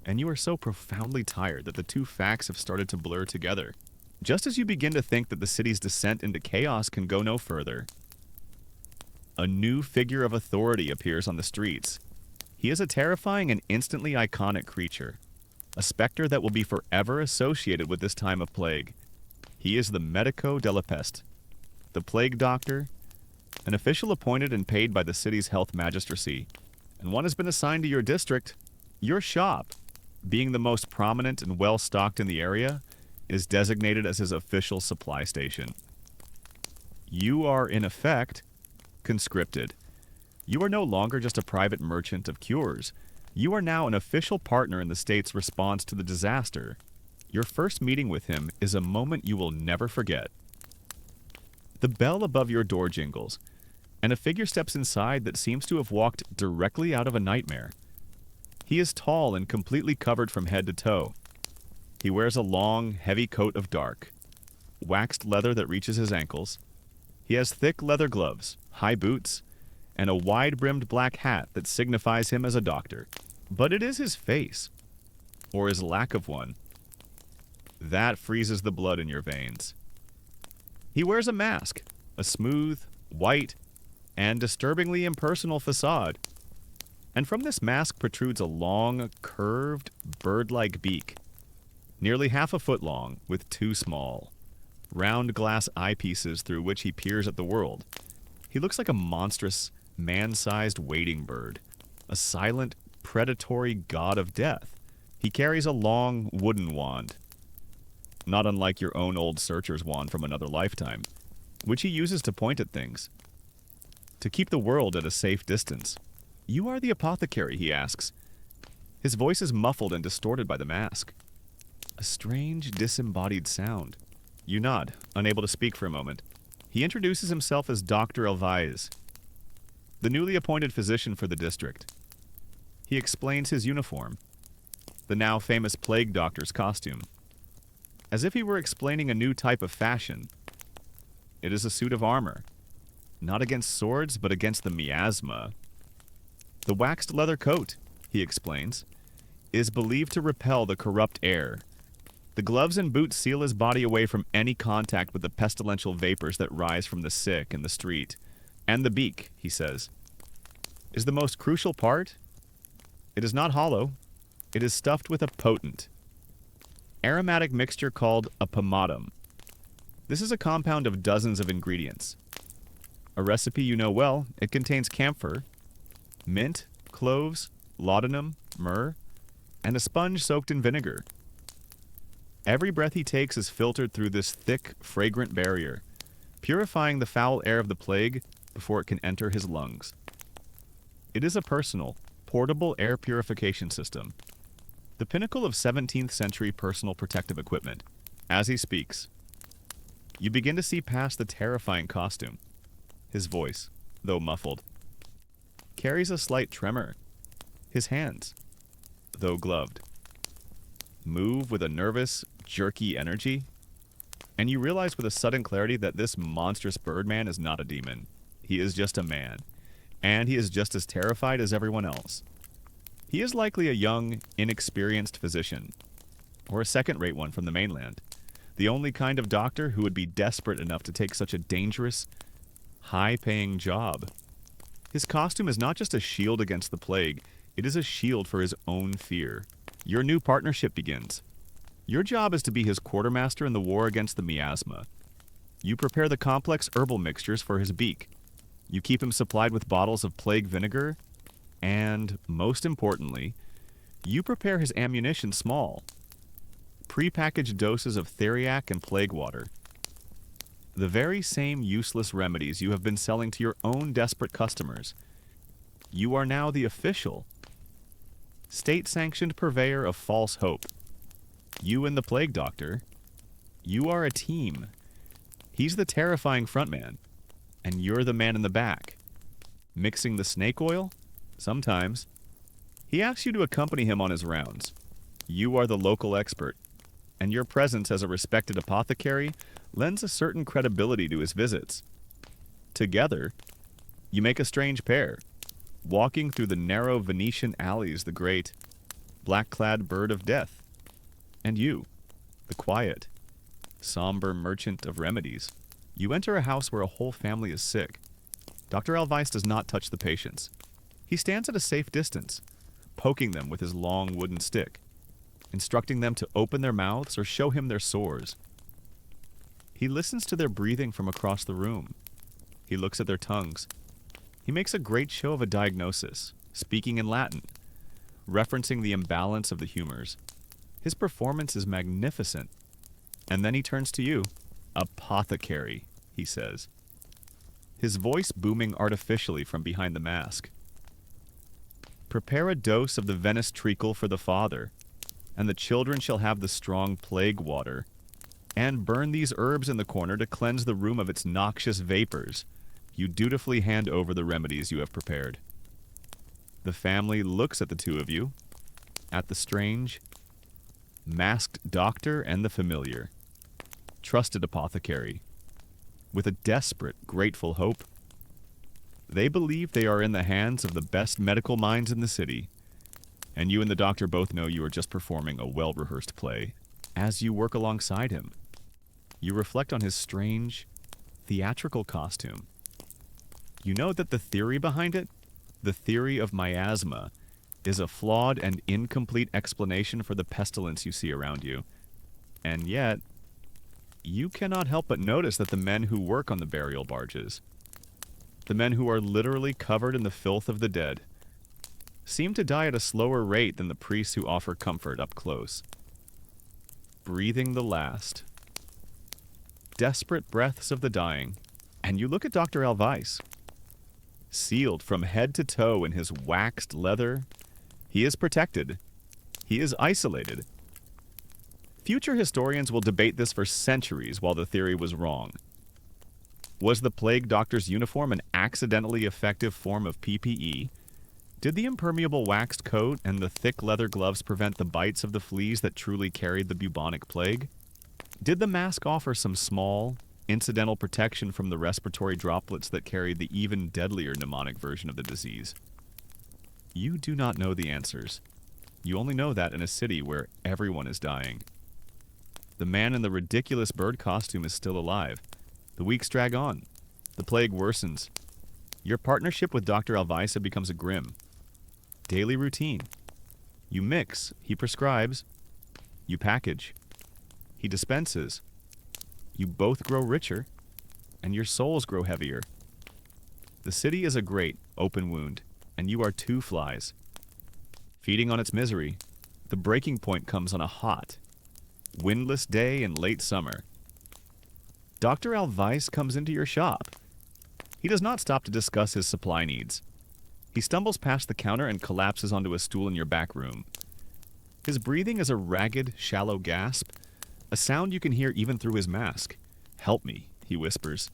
A: and you are so profoundly tired that the two facts have started to blur together. Just as you begin to think that the city's descent into chaos can go no further, a new figure of authority appears on the streets. He is a terrifying and instantly iconic creature, a specter that will be forever associated with this time of plague. He is the Medico della Peste, the plague doctor, an official appointed and paid by the city's health magistracy, and one has been assigned to your district. Your shop, being the most prominent and well-stocked in the area, is designated as his official supply station. You are, in effect, conscripted. You are no longer just a private merchant of cures. You are now an official partner in the state's response to the disaster. Your first meeting with him is a moment you will never forget. The bell above your door jingles, and a figure steps inside that seems to have walked directly out of a nightmare. He is tall and completely covered from head to toe. He wears a long, heavy coat of dark, waxed leather that reaches his ankles. He has thick leather gloves, high boots, and a wide-brimmed black hat that signifies him as a doctor. But it is his face, or his lack of one, that freezes the blood in your veins. He wears a mask, a smooth, white, and disturbingly impersonal facade. And from this mask protrudes a long, curved, bird-like beak, nearly half a foot long, with two small, round glass eyepieces through which he peers at the world. He looks like a monstrous, man-sized wading bird, a silent, predatory god of death. He carries a long, wooden wand, not unlike your own old searcher's wand from another lifetime, which he uses to point at things, to keep the world at a safe distance. "You are the apothecary?" he asks. His voice is muffled and distorted by the mask. A strange, disembodied sound. You nod, unable to speak for a moment. He introduces himself as Dr. Elvais, the newly appointed physician for the district. He explains his uniform, the now famous plague doctor's costume, as if he were explaining a new type of fashion. It is a suit of armor, not against swords, but against the miasma. The waxed leather coat, he explains, is believed to repel the corrupt air. The gloves and boots seal his body away from any contact with the pestilential vapors that rise from the sick in the street. And the beak, he says, is the most crucial part. It is not hollow. It is stuffed with a potent, aromatic mixture called a pomatum. This is a compound of dozens of ingredients. A recipe you know well. It contains camphor, mint, cloves, laudanum, myrrh, and a sponge soaked in vinegar. Every breath he takes is filtered through this thick, fragrant barrier, purifying the foul air of the plague before it can enter his lungs. It is a personal, portable air purification system, the pinnacle of 17th century personal protective equipment. As he speaks, you begin to see past the terrifying costume. His voice, though muffled, carries a slight tremor. His hands, though gloved, move with a nervous, jerky energy, and you realize with a sudden clarity that this monstrous Birdman is not a demon. He is just a man, and he is just as terrified as everyone else. He is likely a young, inexperienced physician, or a second-rate one from the mainland, the only kind of doctor who would be desperate enough to take such a dangerous, high-paying job. His costume is not just a shield against the plague, it is a shield for his own fear. Your new partnership begins. Your job is to be his quartermaster in the war against the miasma. You prepare the complex herbal mixtures for his beak. You keep him supplied with bottles of plague vinegar, and, most importantly, you prepare his ammunition small. Pre-packaged doses of theriac and plague water. The very same useless remedies you have been selling to your own desperate customers. You are now the official, state-sanctioned purveyor of false hope. You and the plague doctor, you are a team. He's the terrifying frontman, and you're the man in the back. Mixing the snake oil? Sometimes. He asks you to accompany him on his rounds. You are the local expert, and your presence as a respected apothecary lends a certain credibility to his visits. Together, you make a strange pair, walking through the narrow Venetian alleys the great, black-clad bird of death. And you, the quiet, somber merchant of remedies. You enter a house where a whole family is sick. Dr. Alvice does not touch the patients. He stands at a safe distance, poking them with his long wooden stick, instructing them to open their mouths or show him their sores. He listens to their breathing from across the room. He looks at their tongues. He makes a great show of a diagnosis, speaking in Latin, referencing the imbalance of the humors. His performance is magnificent. And then he turns to you. Apothecary, he says, his voice booming artificially from behind the mask. Prepare a dose of the Venice treacle for the father, and the children shall have the strong plague water, and burn these herbs in the corner to cleanse the room of its noxious vapors. You dutifully hand over the remedies you have prepared. The family looks at the two of you, at the strange, masked doctor and the familiar, trusted apothecary, with a desperate, grateful hope. They believe they are in the hands of the best medical minds in the city, and you and the doctor both know you are just performing a well-rehearsed play. As you work alongside him, you reflect on his strange, theatrical costume. You know that the theory behind it, the theory of miasma, is a flawed and incomplete explanation for the pestilence you see around you. And yet, you cannot help but notice that the men who work on the burial barges, the men who are literally covered in the filth of the dead, seem to die at a slower rate than the priests who offer comfort up close. Breathing the last, desperate breaths of the dying, and you look at Dr. Alvice. Sealed from head to toe in his waxed leather, he is protected. He is isolated. Future historians will debate this for centuries while the theory was wrong. Was the plague doctor's uniform an accidentally effective form of PPE? Did the impermeable waxed coat and the thick leather gloves prevent the bites of the fleas that truly carried the bubonic plague? Did the mask offer some small, incidental protection from the respiratory droplets that carried the even deadlier mnemonic version of the disease? You do not know the answers. You only know that in a city where everyone is dying. The man in the ridiculous bird costume is still alive. The weeks drag on. The plague worsens. Your partnership with Dr. Alvice becomes a grim, daily routine. You mix, he prescribes. You package, he dispenses. You both grow richer, and your souls grow heavier. The city is a great, open wound, and you are two flies. Feeding on its misery, the breaking point comes on a hot, windless day in late summer. Dr. Alvice comes into your shop. He does not stop to discuss his supply needs. He stumbles past the counter and collapses onto a stool in your back room. His breathing is a ragged, shallow gasp, a sound you can hear even through his mask. "Help me," he whispers.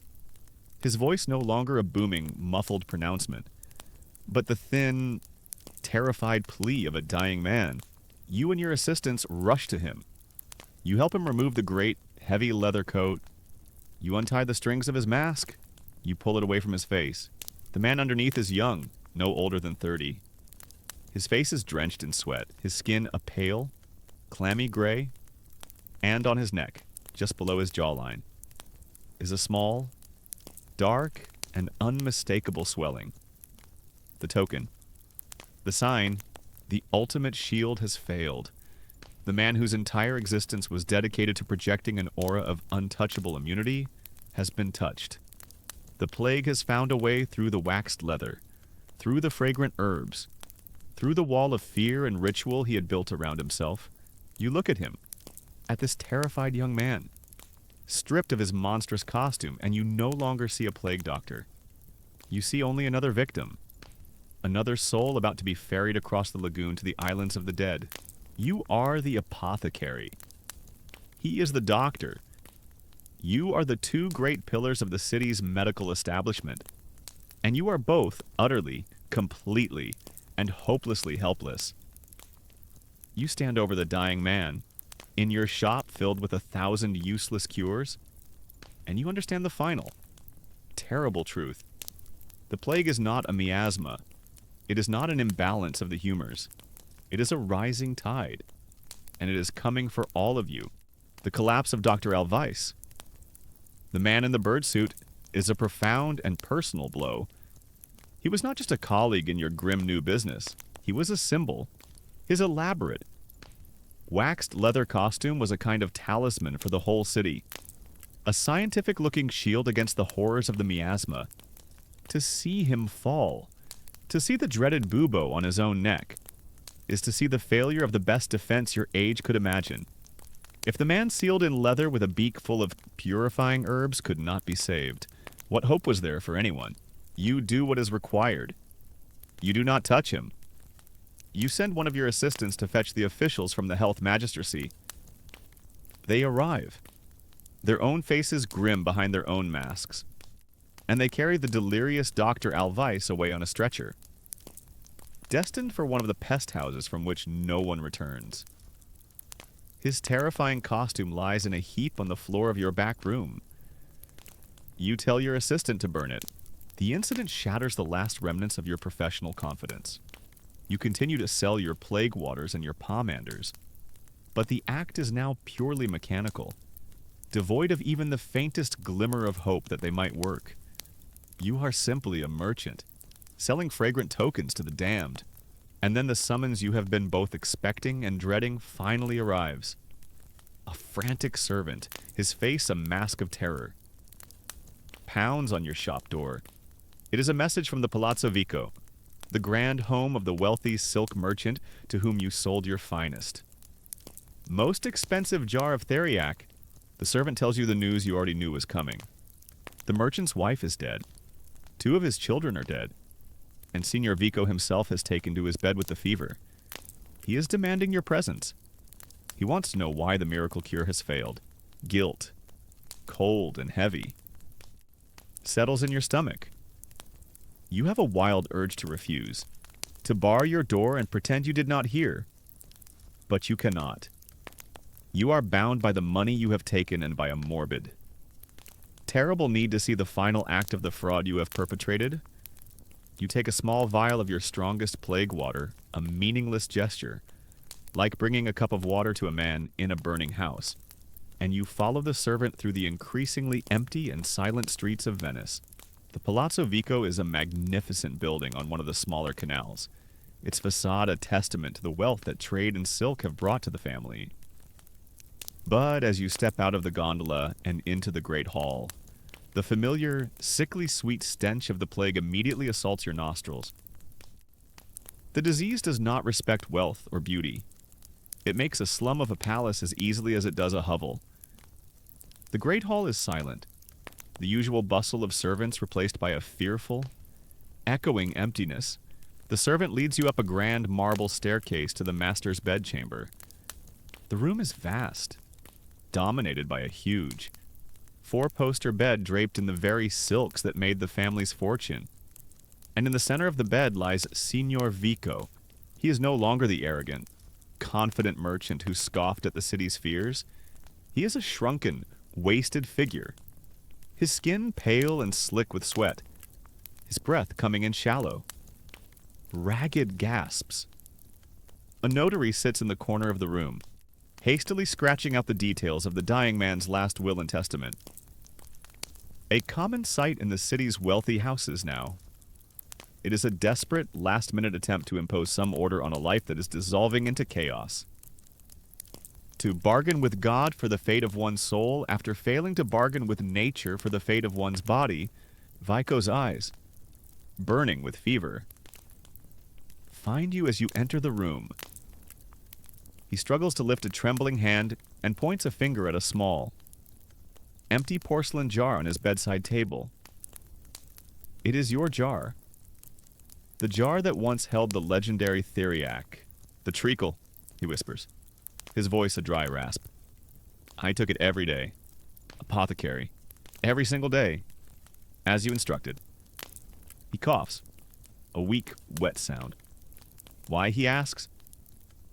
A: His voice no longer a booming, muffled pronouncement, but the thin, terrified plea of a dying man. You and your assistants rush to him. You help him remove the great, heavy leather coat. You untie the strings of his mask. You pull it away from his face. The man underneath is young, no older than 30. His face is drenched in sweat, his skin a pale, clammy gray, and on his neck, just below his jawline, is a small, dark, and unmistakable swelling. The token. The sign, the ultimate shield has failed. The man whose entire existence was dedicated to projecting an aura of untouchable immunity has been touched. The plague has found a way through the waxed leather, through the fragrant herbs, through the wall of fear and ritual he had built around himself. You look at him, at this terrified young man, stripped of his monstrous costume, and you no longer see a plague doctor. You see only another victim, another soul about to be ferried across the lagoon to the islands of the dead. You are the apothecary. He is the doctor. You are the two great pillars of the city's medical establishment, and you are both utterly, completely, and hopelessly helpless. You stand over the dying man, in your shop filled with 1,000 useless cures, and you understand the final, terrible truth. The plague is not a miasma. It is not an imbalance of the humors. It is a rising tide, and it is coming for all of you. The collapse of Dr. Alvice. The man in the bird suit is a profound and personal blow. He was not just a colleague in your grim new business. He was a symbol. His elaborate, waxed leather costume was a kind of talisman for the whole city. A scientific-looking shield against the horrors of the miasma. To see him fall, to see the dreaded bubo on his own neck, is to see the failure of the best defense your age could imagine. If the man sealed in leather with a beak full of purifying herbs could not be saved, what hope was there for anyone? You do what is required. You do not touch him. You send one of your assistants to fetch the officials from the health magistracy. They arrive, their own faces grim behind their own masks, and they carry the delirious Dr. Alvice away on a stretcher, destined for one of the pest houses from which no one returns. His terrifying costume lies in a heap on the floor of your back room. You tell your assistant to burn it. The incident shatters the last remnants of your professional confidence. You continue to sell your plague waters and your pomanders, but the act is now purely mechanical, devoid of even the faintest glimmer of hope that they might work. You are simply a merchant, selling fragrant tokens to the damned. And then the summons you have been both expecting and dreading finally arrives. A frantic servant, his face a mask of terror, pounds on your shop door. It is a message from the Palazzo Vico, the grand home of the wealthy silk merchant to whom you sold your finest. Most expensive jar of theriac. The servant tells you the news you already knew was coming. The merchant's wife is dead. 2 of his children are dead. And Signor Vico himself has taken to his bed with the fever. He is demanding your presence. He wants to know why the miracle cure has failed. Guilt, cold and heavy, settles in your stomach. You have a wild urge to refuse, to bar your door and pretend you did not hear. But you cannot. You are bound by the money you have taken and by a morbid, terrible need to see the final act of the fraud you have perpetrated. You take a small vial of your strongest plague water, a meaningless gesture, like bringing a cup of water to a man in a burning house, and you follow the servant through the increasingly empty and silent streets of Venice. The Palazzo Vico is a magnificent building on one of the smaller canals, its facade a testament to the wealth that trade and silk have brought to the family. But as you step out of the gondola and into the great hall, the familiar, sickly sweet stench of the plague immediately assaults your nostrils. The disease does not respect wealth or beauty. It makes a slum of a palace as easily as it does a hovel. The great hall is silent, the usual bustle of servants replaced by a fearful, echoing emptiness, The servant leads you up a grand marble staircase to the master's bedchamber. The room is vast, dominated by a huge, four-poster bed draped in the very silks that made the family's fortune. And in the center of the bed lies Signor Vico. He is no longer the arrogant, confident merchant who scoffed at the city's fears. He is a shrunken, wasted figure, his skin pale and slick with sweat, his breath coming in shallow. Ragged gasps. A notary sits in the corner of the room, hastily scratching out the details of the dying man's last will and testament. A common sight in the city's wealthy houses now. It is a desperate, last-minute attempt to impose some order on a life that is dissolving into chaos. To bargain with God for the fate of one's soul after failing to bargain with nature for the fate of one's body, Vico's eyes, burning with fever, find you as you enter the room. He struggles to lift a trembling hand and points a finger at a small, empty porcelain jar on his bedside table. It is your jar. The jar that once held the legendary theriac. The treacle, he whispers, his voice a dry rasp. I took it every day. Apothecary. Every single day. As you instructed. He coughs. A weak, wet sound. Why, he asks?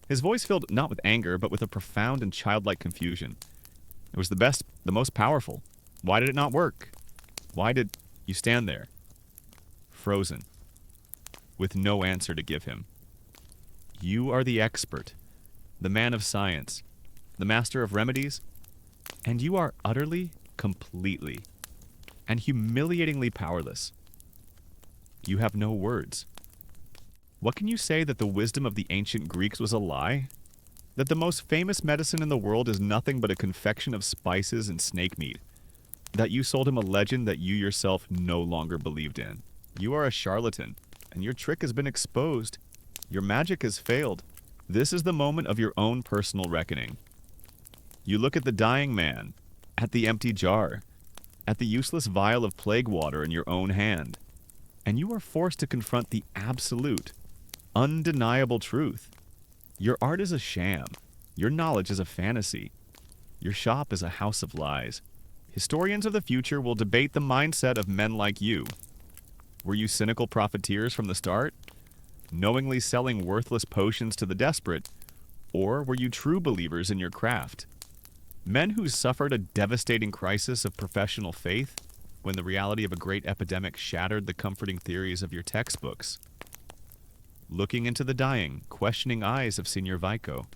A: His voice filled not with anger, but with a profound and childlike confusion. It was the best, the most powerful. Why did it not work? Why did you stand there, frozen, with no answer to give him? You are the expert, the man of science, the master of remedies, and you are utterly, completely, and humiliatingly powerless. You have no words. What can you say that the wisdom of the ancient Greeks was a lie? That the most famous medicine in the world is nothing but a confection of spices and snake meat? That you sold him a legend that you yourself no longer believed in? You are a charlatan, and your trick has been exposed. Your magic has failed. This is the moment of your own personal reckoning. You look at the dying man, at the empty jar, at the useless vial of plague water in your own hand, and you are forced to confront the absolute, undeniable truth. Your art is a sham. Your knowledge is a fantasy. Your shop is a house of lies. Historians of the future will debate the mindset of men like you. Were you cynical profiteers from the start, knowingly selling worthless potions to the desperate, or were you true believers in your craft? Men who suffered a devastating crisis of professional faith when the reality of a great epidemic shattered the comforting theories of your textbooks. Looking into the dying, questioning eyes of Signor Vico.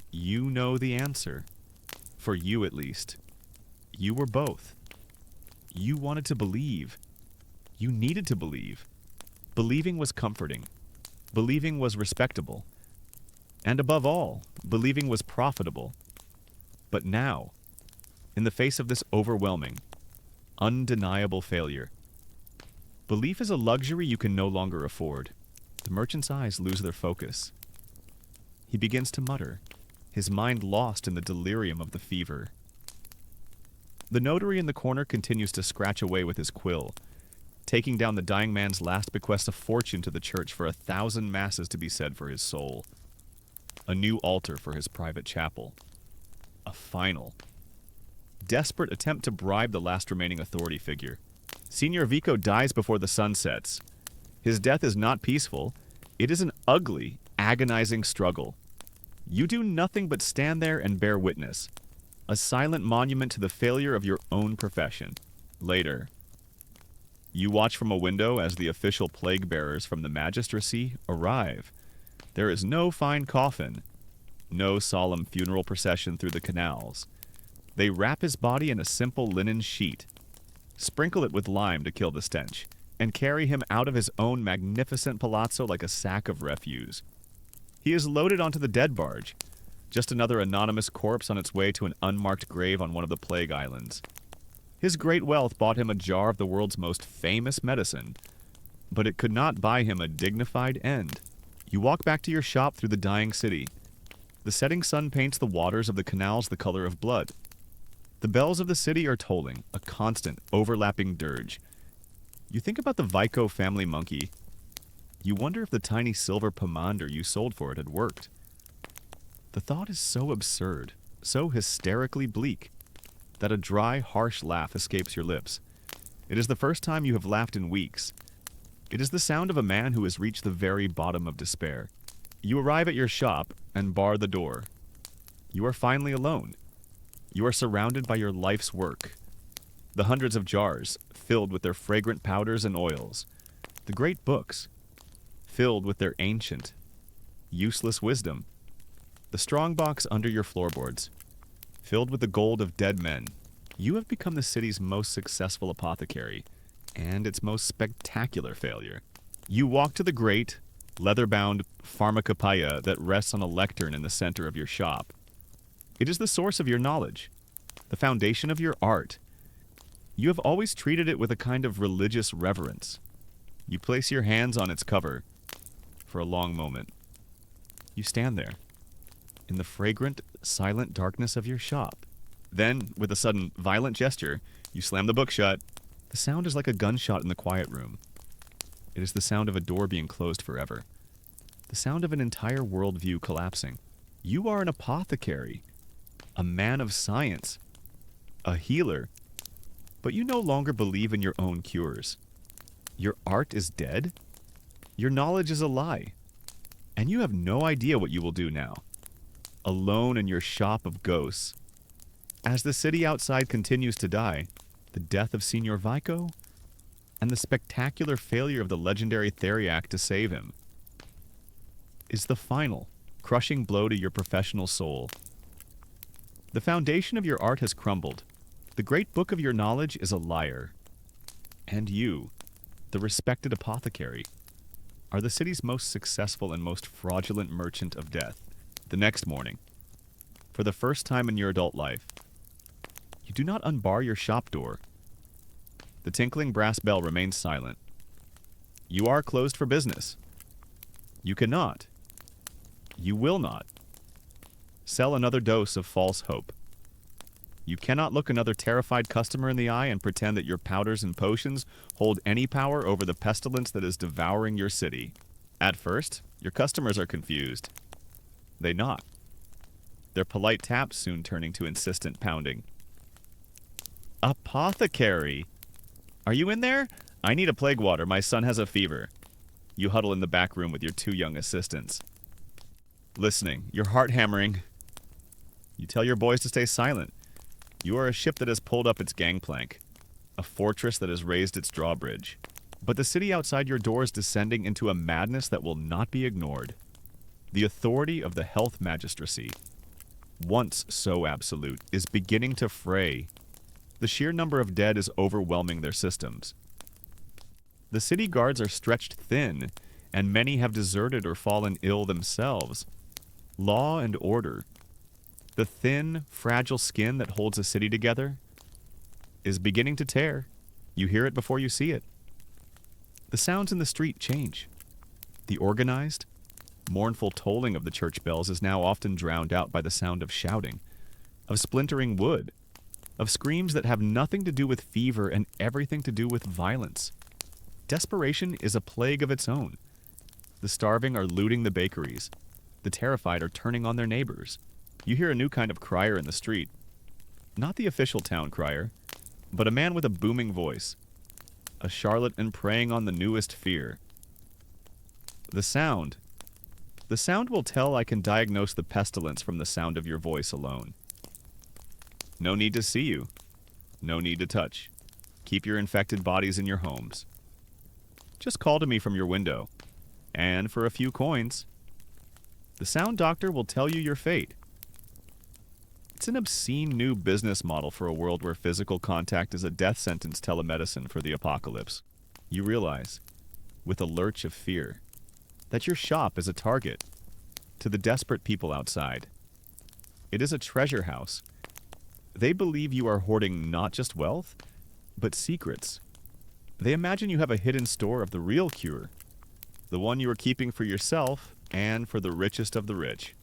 A: You know the answer. For you, at least. You were both. You wanted to believe. You needed to believe. Believing was comforting. Believing was respectable. And above all, believing was profitable. But now, in the face of this overwhelming, undeniable failure, belief is a luxury you can no longer afford. The merchant's eyes lose their focus. He begins to mutter, his mind lost in the delirium of the fever. The notary in the corner continues to scratch away with his quill, taking down the dying man's last bequest of fortune to the church for 1,000 masses to be said for his soul. A new altar for his private chapel. A final, desperate attempt to bribe the last remaining authority figure. Signor Vico dies before the sun sets. His death is not peaceful. It is an ugly, agonizing struggle. You do nothing but stand there and bear witness. A silent monument to the failure of your own profession. Later, you watch from a window as the official plague bearers from the magistracy arrive. There is no fine coffin, no solemn funeral procession through the canals. They wrap his body in a simple linen sheet, sprinkle it with lime to kill the stench, and carry him out of his own magnificent palazzo like a sack of refuse. He is loaded onto the dead barge, just another anonymous corpse on its way to an unmarked grave on one of the plague islands. His great wealth bought him a jar of the world's most famous medicine, but it could not buy him a dignified end. You walk back to your shop through the dying city. The setting sun paints the waters of the canals the color of blood. The bells of the city are tolling, a constant, overlapping dirge. You think about the Vico family monkey. You wonder if the tiny silver pomander you sold for it had worked. The thought is so absurd, so hysterically bleak, that a dry, harsh laugh escapes your lips. It is the first time you have laughed in weeks. It is the sound of a man who has reached the very bottom of despair. You arrive at your shop and bar the door. You are finally alone. You are surrounded by your life's work. The hundreds of jars, filled with their fragrant powders and oils. The great books, filled with their ancient, useless wisdom. The strong box under your floorboards, filled with the gold of dead men. You have become the city's most successful apothecary, and its most spectacular failure. You walk to the great, leather-bound pharmacopoeia that rests on a lectern in the center of your shop. It is the source of your knowledge, the foundation of your art. You have always treated it with a kind of religious reverence. You place your hands on its cover for a long moment. You stand there, in the fragrant, silent darkness of your shop. Then, with a sudden, violent gesture, you slam the book shut. The sound is like a gunshot in the quiet room. It is the sound of a door being closed forever. The sound of an entire worldview collapsing. You are an apothecary, a man of science, a healer, but you no longer believe in your own cures. Your art is dead. Your knowledge is a lie. And you have no idea what you will do now. Alone in your shop of ghosts. As the city outside continues to die, the death of Signor Vico, and the spectacular failure of the legendary Theriac to save him, is the final, crushing blow to your professional soul. The foundation of your art has crumbled. The great book of your knowledge is a liar. And you, the respected apothecary, are the city's most successful and most fraudulent merchant of death. The next morning, for the first time in your adult life, you do not unbar your shop door. The tinkling brass bell remains silent. You are closed for business. You cannot, you will not, sell another dose of false hope. You cannot look another terrified customer in the eye and pretend that your powders and potions hold any power over the pestilence that is devouring your city. At first, your customers are confused. They knock, their polite taps soon turning to insistent pounding. Apothecary! Are you in there? I need a plague water. My son has a fever. You huddle in the back room with your two young assistants. Listening, your heart hammering. You tell your boys to stay silent. You are a ship that has pulled up its gangplank, a fortress that has raised its drawbridge. But the city outside your door is descending into a madness that will not be ignored. The authority of the health magistracy, once so absolute, is beginning to fray. The sheer number of dead is overwhelming their systems. The city guards are stretched thin, and many have deserted or fallen ill themselves. Law and order, the thin, fragile skin that holds a city together, is beginning to tear. You hear it before you see it. The sounds in the street change. The organized, mournful tolling of the church bells is now often drowned out by the sound of shouting, of splintering wood, of screams that have nothing to do with fever and everything to do with violence. Desperation is a plague of its own. The starving are looting the bakeries. The terrified are turning on their neighbors. You hear a new kind of crier in the street. Not the official town crier, but a man with a booming voice. A charlatan preying on the newest fear. The sound will tell I can diagnose the pestilence from the sound of your voice alone. No need to see you. No need to touch. Keep your infected bodies in your homes. Just call to me from your window. And for a few coins, the sound doctor will tell you your fate. It's an obscene new business model for a world where physical contact is a death sentence telemedicine for the apocalypse. You realize, with a lurch of fear, that your shop is a target to the desperate people outside. It is a treasure house. They believe you are hoarding not just wealth, but secrets. They imagine you have a hidden store of the real cure, the one you are keeping for yourself and for the richest of the rich.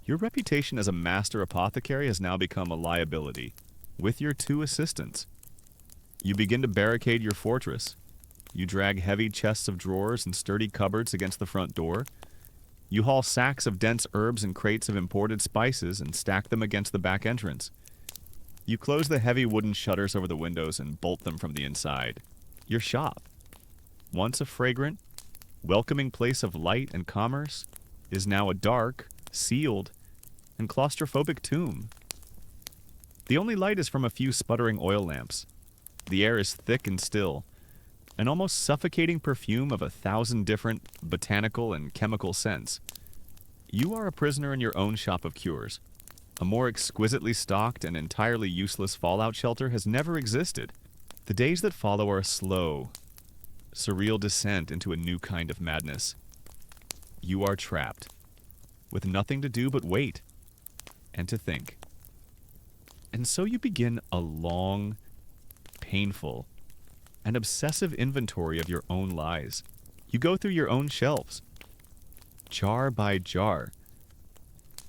A: Your reputation as a master apothecary has now become a liability, with your two assistants. You begin to barricade your fortress. You drag heavy chests of drawers and sturdy cupboards against the front door. You haul sacks of dense herbs and crates of imported spices and stack them against the back entrance. You close the heavy wooden shutters over the windows and bolt them from the inside. Your shop, once a fragrant, welcoming place of light and commerce, is now a dark, sealed, and claustrophobic tomb. The only light is from a few sputtering oil lamps. The air is thick and still, an almost suffocating perfume of 1,000 different botanical and chemical scents. You are a prisoner in your own shop of cures. A more exquisitely stocked and entirely useless fallout shelter has never existed. The days that follow are a slow, surreal descent into a new kind of madness. You are trapped, with nothing to do but wait and to think. And so you begin a long, painful, and obsessive inventory of your own lies. You go through your own shelves, jar by jar.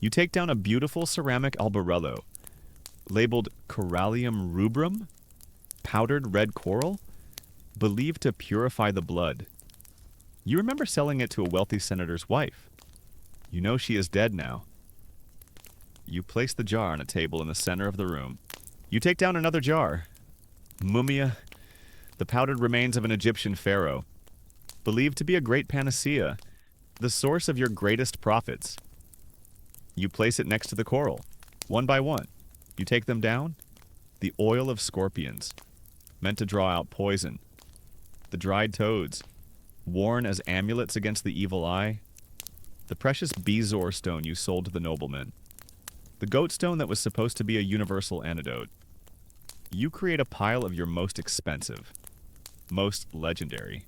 A: You take down a beautiful ceramic albarello, labeled Corallium rubrum, powdered red coral, believed to purify the blood. You remember selling it to a wealthy senator's wife. You know she is dead now. You place the jar on a table in the center of the room. You take down another jar. Mumia, the powdered remains of an Egyptian pharaoh, believed to be a great panacea, the source of your greatest profits. You place it next to the coral, one by one. You take them down. The oil of scorpions, meant to draw out poison. The dried toads, worn as amulets against the evil eye. The precious bezoar stone you sold to the nobleman. The goat stone that was supposed to be a universal antidote. You create a pile of your most expensive, most legendary,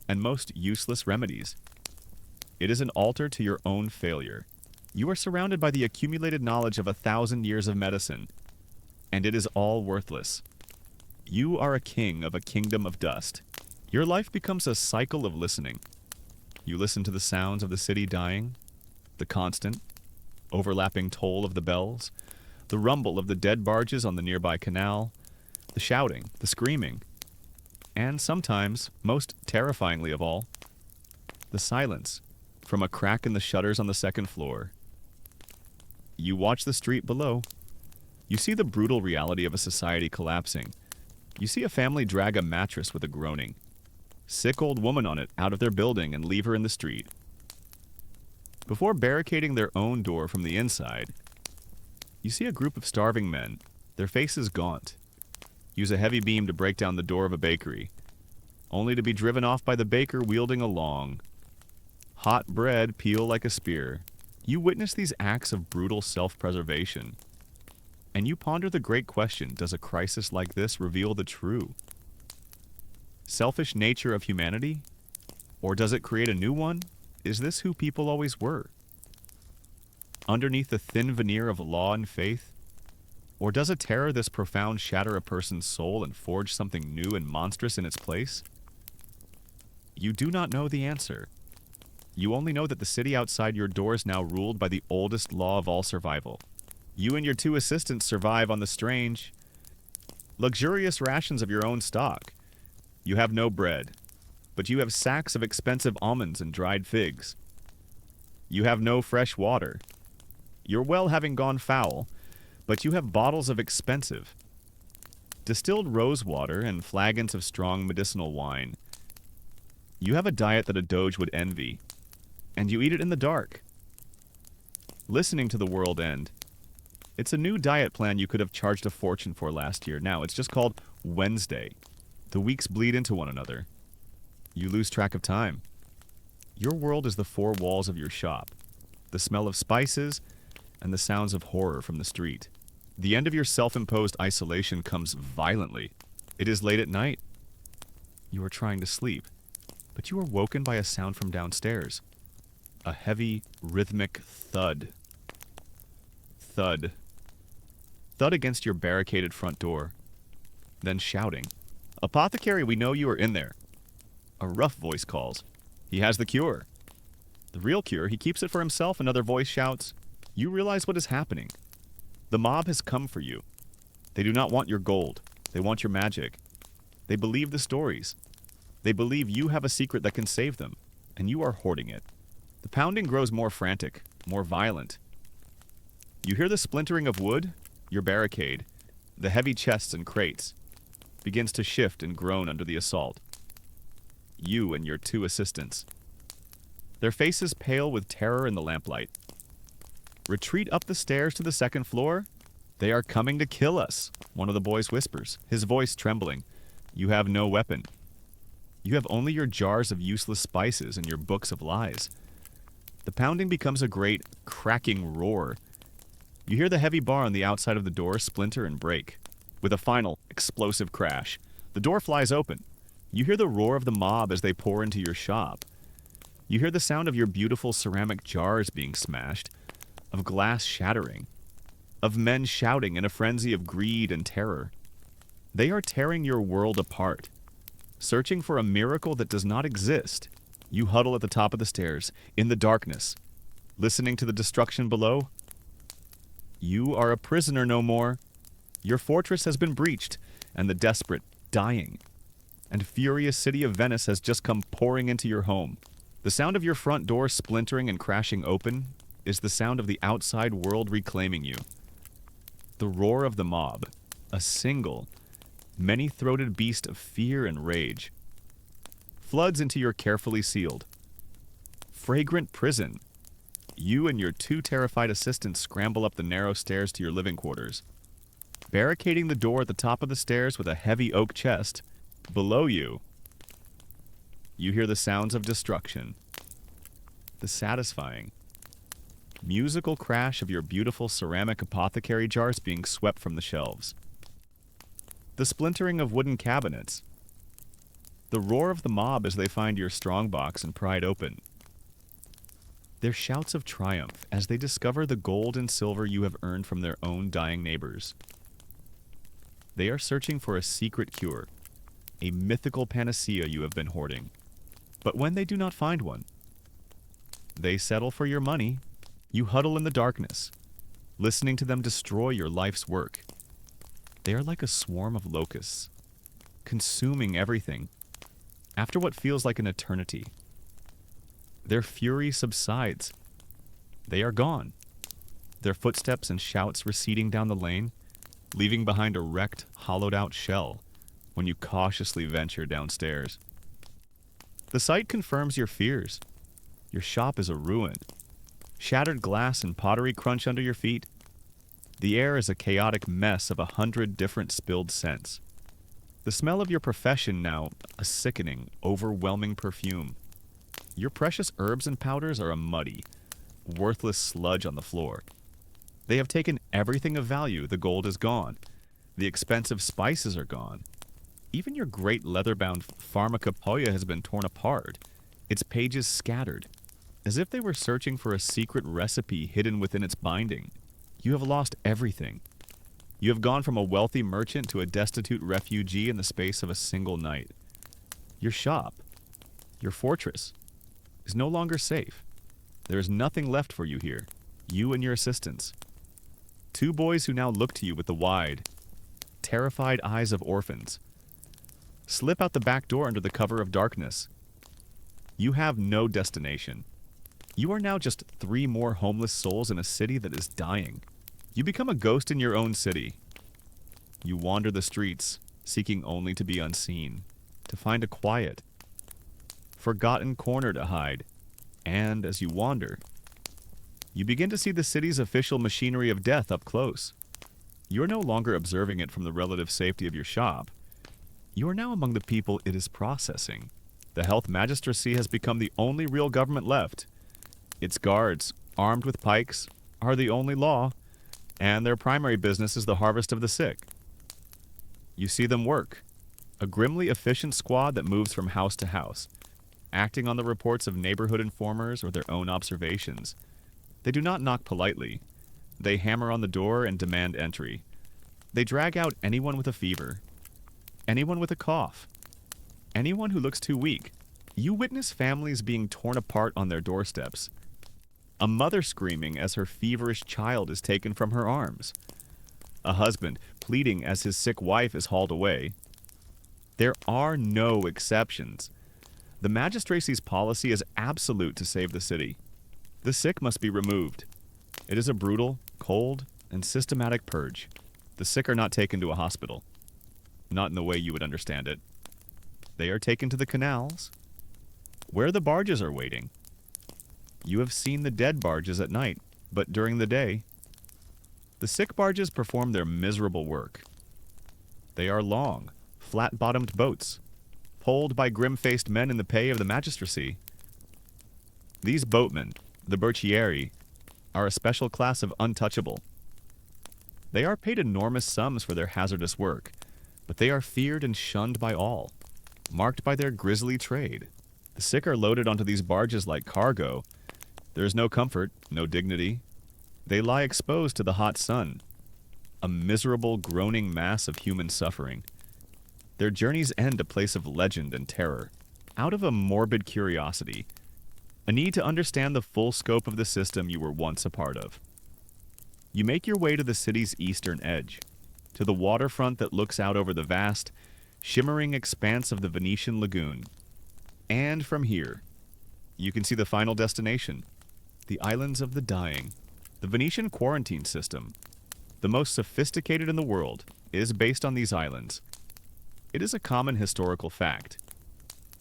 A: and most useless remedies. It is an altar to your own failure. You are surrounded by the accumulated knowledge of 1,000 years of medicine, and it is all worthless. You are a king of a kingdom of dust. Your life becomes a cycle of listening. You listen to the sounds of the city dying, the constant, overlapping toll of the bells, the rumble of the dead barges on the nearby canal, the shouting, the screaming, and sometimes, most terrifyingly of all, the silence from a crack in the shutters on the second floor. You watch the street below. You see the brutal reality of a society collapsing. You see a family drag a mattress with a groaning, sick old woman on it out of their building and leave her in the street. Before barricading their own door from the inside, you see a group of starving men, their faces gaunt, use a heavy beam to break down the door of a bakery, only to be driven off by the baker wielding a long, hot bread peel like a spear. You witness these acts of brutal self-preservation, and you ponder the great question, does a crisis like this reveal the true, selfish nature of humanity? Or does it create a new one? Is this who people always were? Underneath the thin veneer of law and faith? Or does a terror this profound shatter a person's soul and forge something new and monstrous in its place? You do not know the answer. You only know that the city outside your door is now ruled by the oldest law of all survival. You and your 2 assistants survive on the strange, luxurious rations of your own stock. You have no bread, but you have sacks of expensive almonds and dried figs. You have no fresh water, your well having gone foul, but you have bottles of expensive, distilled rose water and flagons of strong medicinal wine. You have a diet that a doge would envy, and you eat it in the dark. Listening to the world end. It's a new diet plan you could have charged a fortune for last year. Now it's just called Wednesday. The weeks bleed into one another. You lose track of time. Your world is the 4 walls of your shop, the smell of spices, and the sounds of horror from the street. The end of your self-imposed isolation comes violently. It is late at night. You are trying to sleep, but you are woken by a sound from downstairs. A heavy, rhythmic thud. Thud. Thud against your barricaded front door. Then shouting. "Apothecary, we know you are in there." A rough voice calls. He has the cure. The real cure, he keeps it for himself. Another voice shouts. You realize what is happening. The mob has come for you. They do not want your gold. They want your magic. They believe the stories. They believe you have a secret that can save them, and you are hoarding it. The pounding grows more frantic, more violent. You hear the splintering of wood, your barricade, the heavy chests and crates, begins to shift and groan under the assault. You and your 2 assistants. Their faces pale with terror in the lamplight. Retreat up the stairs to the 2nd floor? They are coming to kill us, one of the boys whispers, his voice trembling. You have no weapon. You have only your jars of useless spices and your books of lies. The pounding becomes a great, cracking roar. You hear the heavy bar on the outside of the door splinter and break. With a final, explosive crash, the door flies open. You hear the roar of the mob as they pour into your shop. You hear the sound of your beautiful ceramic jars being smashed, of glass shattering, of men shouting in a frenzy of greed and terror. They are tearing your world apart, searching for a miracle that does not exist. You huddle at the top of the stairs, in the darkness, listening to the destruction below. You are a prisoner no more. Your fortress has been breached, and the desperate dying. And furious city of Venice has just come pouring into your home. The sound of your front door splintering and crashing open is the sound of the outside world reclaiming you. The roar of the mob, a single, many-throated beast of fear and rage, floods into your carefully sealed, fragrant prison. You and your 2 terrified assistants scramble up the narrow stairs to your living quarters. Barricading the door at the top of the stairs with a heavy oak chest, below you, you hear the sounds of destruction. The satisfying, musical crash of your beautiful ceramic apothecary jars being swept from the shelves. The splintering of wooden cabinets. The roar of the mob as they find your strongbox and pry it open. Their shouts of triumph as they discover the gold and silver you have earned from their own dying neighbors. They are searching for a secret cure, a mythical panacea you have been hoarding. But when they do not find one, they settle for your money. You huddle in the darkness, listening to them destroy your life's work. They are like a swarm of locusts, consuming everything, after what feels like an eternity. Their fury subsides. They are gone, their footsteps and shouts receding down the lane, leaving behind a wrecked, hollowed-out shell when you cautiously venture downstairs. The sight confirms your fears. Your shop is a ruin. Shattered glass and pottery crunch under your feet. The air is a chaotic mess of 100 different spilled scents. The smell of your profession now, a sickening, overwhelming perfume. Your precious herbs and powders are a muddy, worthless sludge on the floor. They have taken everything of value. The gold is gone. The expensive spices are gone. Even your great leather-bound pharmacopoeia has been torn apart, its pages scattered, as if they were searching for a secret recipe hidden within its binding. You have lost everything. You have gone from a wealthy merchant to a destitute refugee in the space of a single night. Your shop, your fortress, is no longer safe. There is nothing left for you here, you and your assistants. 2 boys who now look to you with the wide, terrified eyes of orphans. Slip out the back door under the cover of darkness. You have no destination. You are now just 3 more homeless souls in a city that is dying. You become a ghost in your own city. You wander the streets, seeking only to be unseen, to find a quiet, forgotten corner to hide. And as you wander, you begin to see the city's official machinery of death up close. You are no longer observing it from the relative safety of your shop. You are now among the people it is processing. The health magistracy has become the only real government left. Its guards, armed with pikes, are the only law, and their primary business is the harvest of the sick. You see them work, a grimly efficient squad that moves from house to house, acting on the reports of neighborhood informers or their own observations. They do not knock politely. They hammer on the door and demand entry. They drag out anyone with a fever, anyone with a cough, anyone who looks too weak. You witness families being torn apart on their doorsteps. A mother screaming as her feverish child is taken from her arms. A husband pleading as his sick wife is hauled away. There are no exceptions. The magistracy's policy is absolute to save the city. The sick must be removed. It is a brutal, cold, and systematic purge. The sick are not taken to a hospital. Not in the way you would understand it. They are taken to the canals, where the barges are waiting. You have seen the dead barges at night, but during the day, the sick barges perform their miserable work. They are long, flat-bottomed boats, poled by grim-faced men in the pay of the magistracy. These boatmen, the Berchieri, are a special class of untouchable. They are paid enormous sums for their hazardous work, but they are feared and shunned by all, marked by their grisly trade. The sick are loaded onto these barges like cargo. There is no comfort, no dignity. They lie exposed to the hot sun, a miserable, groaning mass of human suffering. Their journeys end a place of legend and terror, out of a morbid curiosity, a need to understand the full scope of the system you were once a part of. You make your way to the city's eastern edge, to the waterfront that looks out over the vast, shimmering expanse of the Venetian lagoon. And from here, you can see the final destination, the islands of the dying. The Venetian quarantine system, the most sophisticated in the world, is based on these islands. It is a common historical fact.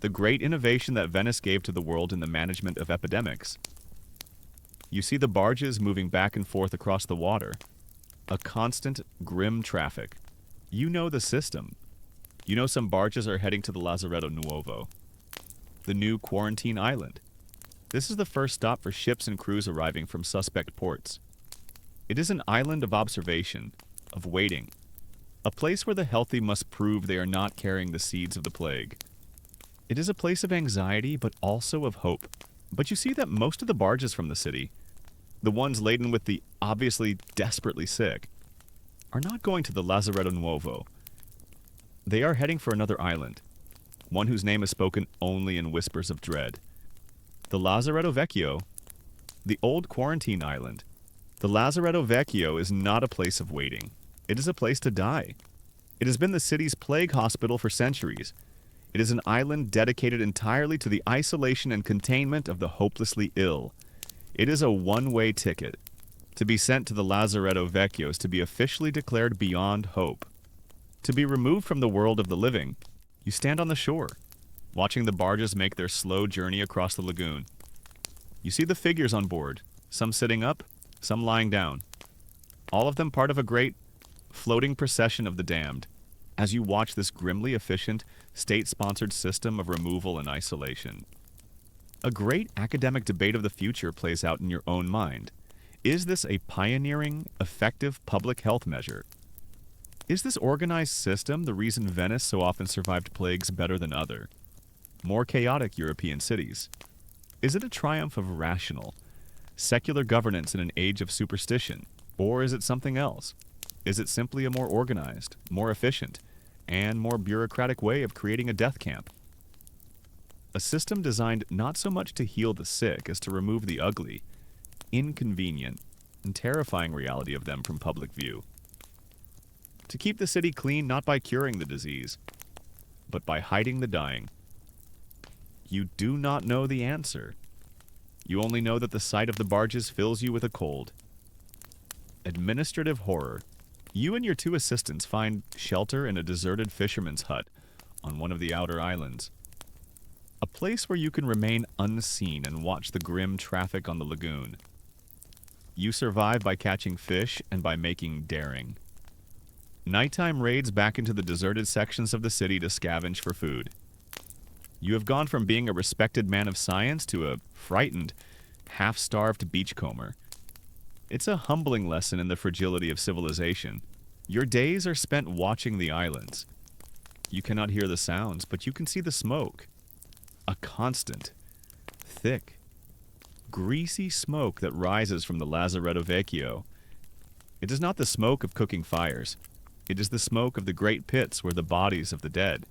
A: The great innovation that Venice gave to the world in the management of epidemics. You see the barges moving back and forth across the water. A constant, grim traffic. You know the system. You know some barges are heading to the Lazaretto Nuovo, the new quarantine island. This is the first stop for ships and crews arriving from suspect ports. It is an island of observation, of waiting, a place where the healthy must prove they are not carrying the seeds of the plague. It is a place of anxiety, but also of hope. But you see that most of the barges from the city, the ones laden with the obviously desperately sick, are not going to the Lazaretto Nuovo. They are heading for another island, one whose name is spoken only in whispers of dread. The Lazaretto Vecchio, the old quarantine island. The Lazaretto Vecchio is not a place of waiting. It is a place to die. It has been the city's plague hospital for centuries. It is an island dedicated entirely to the isolation and containment of the hopelessly ill. It is a one-way ticket. To be sent to the Lazaretto Vecchio is to be officially declared beyond hope. To be removed from the world of the living, you stand on the shore, watching the barges make their slow journey across the lagoon. You see the figures on board, some sitting up, some lying down, all of them part of a great, floating procession of the damned, as you watch this grimly efficient, state-sponsored system of removal and isolation. A great academic debate of the future plays out in your own mind. Is this a pioneering, effective public health measure? Is this organized system the reason Venice so often survived plagues better than other, more chaotic European cities? Is it a triumph of rational, secular governance in an age of superstition? Or is it something else? Is it simply a more organized, more efficient, and more bureaucratic way of creating a death camp? A system designed not so much to heal the sick as to remove the ugly, inconvenient, and terrifying reality of them from public view. To keep the city clean not by curing the disease, but by hiding the dying. You do not know the answer. You only know that the sight of the barges fills you with a cold. Administrative horror. You and your two assistants find shelter in a deserted fisherman's hut on one of the outer islands. A place where you can remain unseen and watch the grim traffic on the lagoon. You survive by catching fish and by making daring. Nighttime raids back into the deserted sections of the city to scavenge for food. You have gone from being a respected man of science to a frightened, half-starved beachcomber. It's a humbling lesson in the fragility of civilization. Your days are spent watching the islands. You cannot hear the sounds, but you can see the smoke. A constant, thick, greasy smoke that rises from the Lazaretto Vecchio. It is not the smoke of cooking fires. It is the smoke of the great pits where the bodies of the dead,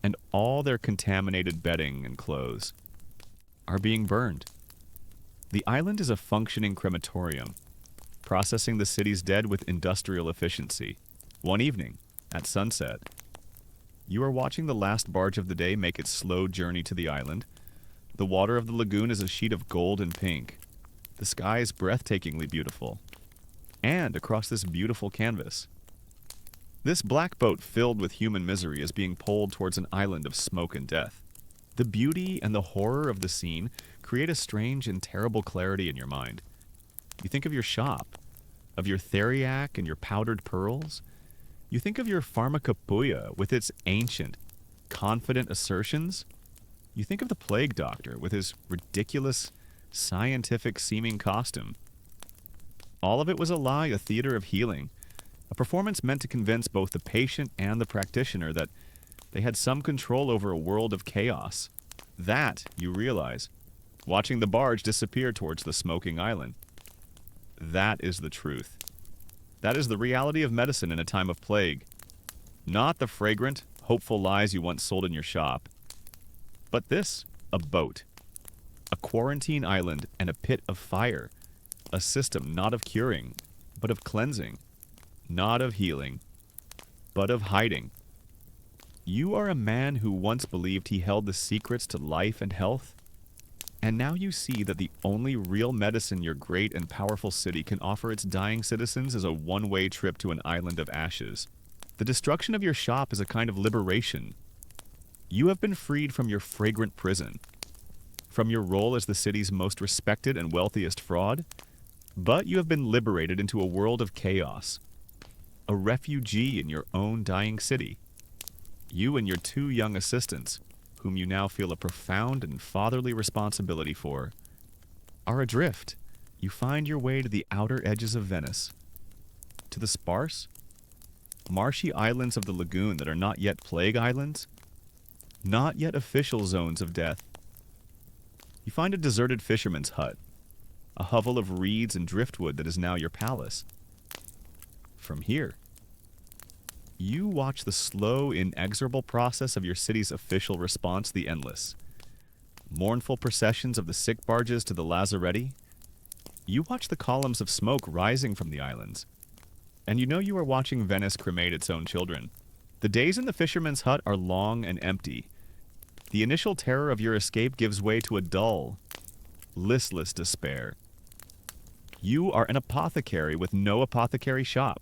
A: and all their contaminated bedding and clothes, are being burned. The island is a functioning crematorium, processing the city's dead with industrial efficiency. One evening, at sunset, You are watching the last barge of the day make its slow journey to the island. The water of the lagoon is a sheet of gold and pink. The sky is breathtakingly beautiful. And across this beautiful canvas, this black boat filled with human misery is being pulled towards an island of smoke and death. The beauty and the horror of the scene create a strange and terrible clarity in your mind. You think of your shop, of your theriac and your powdered pearls. You think of your pharmacopoeia with its ancient, confident assertions. You think of the plague doctor with his ridiculous, scientific-seeming costume. All of it was a lie, a theater of healing, a performance meant to convince both the patient and the practitioner that they had some control over a world of chaos. That, you realize, watching the barge disappear towards the smoking island. That is the truth. That is the reality of medicine in a time of plague. Not the fragrant, hopeful lies you once sold in your shop. But this, a boat, a quarantine island, and a pit of fire. A system not of curing, but of cleansing. Not of healing, but of hiding. You are a man who once believed he held the secrets to life and health, and now you see that the only real medicine your great and powerful city can offer its dying citizens is a one-way trip to an island of ashes. The destruction of your shop is a kind of liberation. You have been freed from your fragrant prison, from your role as the city's most respected and wealthiest fraud, but you have been liberated into a world of chaos, a refugee in your own dying city. You and your two young assistants, whom you now feel a profound and fatherly responsibility for, are adrift. You find your way to the outer edges of Venice, to the sparse, marshy islands of the lagoon that are not yet plague islands, not yet official zones of death. You find a deserted fisherman's hut, a hovel of reeds and driftwood that is now your palace. From here, you watch the slow, inexorable process of your city's official response, the endless. Mournful processions of the sick barges to the lazaretti. You watch the columns of smoke rising from the islands. And you know you are watching Venice cremate its own children. The days in the fisherman's hut are long and empty. The initial terror of your escape gives way to a dull, listless despair. You are an apothecary with no apothecary shop.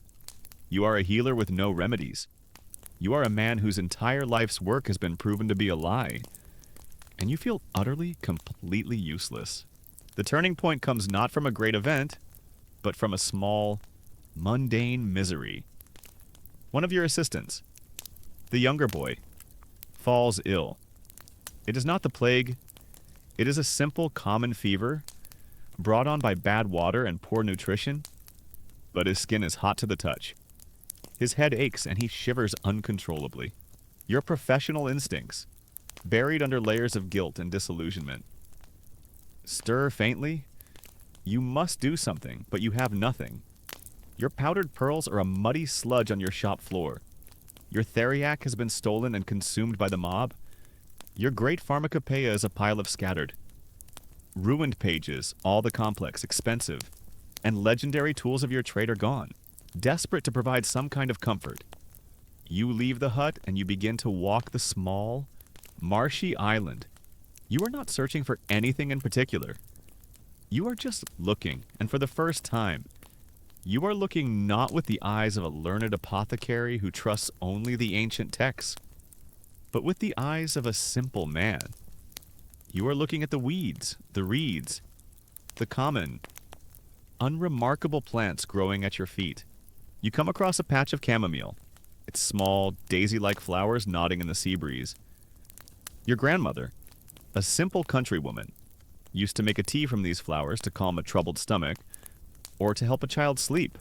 A: You are a healer with no remedies. You are a man whose entire life's work has been proven to be a lie. And you feel utterly, completely useless. The turning point comes not from a great event, but from a small, mundane misery. One of your assistants, the younger boy, falls ill. It is not the plague. It is a simple, common fever, brought on by bad water and poor nutrition, but his skin is hot to the touch. His head aches and he shivers uncontrollably. Your professional instincts, buried under layers of guilt and disillusionment, stir faintly. You must do something, but you have nothing. Your powdered pearls are a muddy sludge on your shop floor. Your theriac has been stolen and consumed by the mob. Your great pharmacopoeia is a pile of scattered, ruined pages, all the complex, expensive, and legendary tools of your trade are gone. Desperate to provide some kind of comfort, you leave the hut and you begin to walk the small, marshy island. You are not searching for anything in particular. You are just looking, and for the first time, you are looking not with the eyes of a learned apothecary who trusts only the ancient texts, but with the eyes of a simple man. You are looking at the weeds, the reeds, the common, unremarkable plants growing at your feet. You come across a patch of chamomile, its small, daisy-like flowers nodding in the sea breeze. Your grandmother, a simple countrywoman, used to make a tea from these flowers to calm a troubled stomach, or to help a child sleep.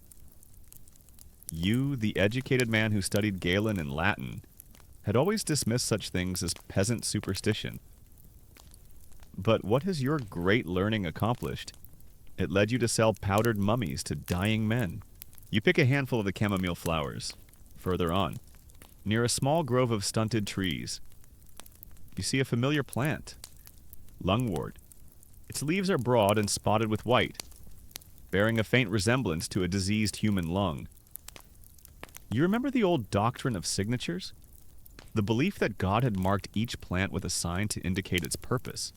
A: You, the educated man who studied Galen and Latin, had always dismissed such things as peasant superstition. But what has your great learning accomplished? It led you to sell powdered mummies to dying men. You pick a handful of the chamomile flowers. Further on, near a small grove of stunted trees, you see a familiar plant, lungwort. Its leaves are broad and spotted with white, bearing a faint resemblance to a diseased human lung. You remember the old doctrine of signatures? The belief that God had marked each plant with a sign to indicate its purpose.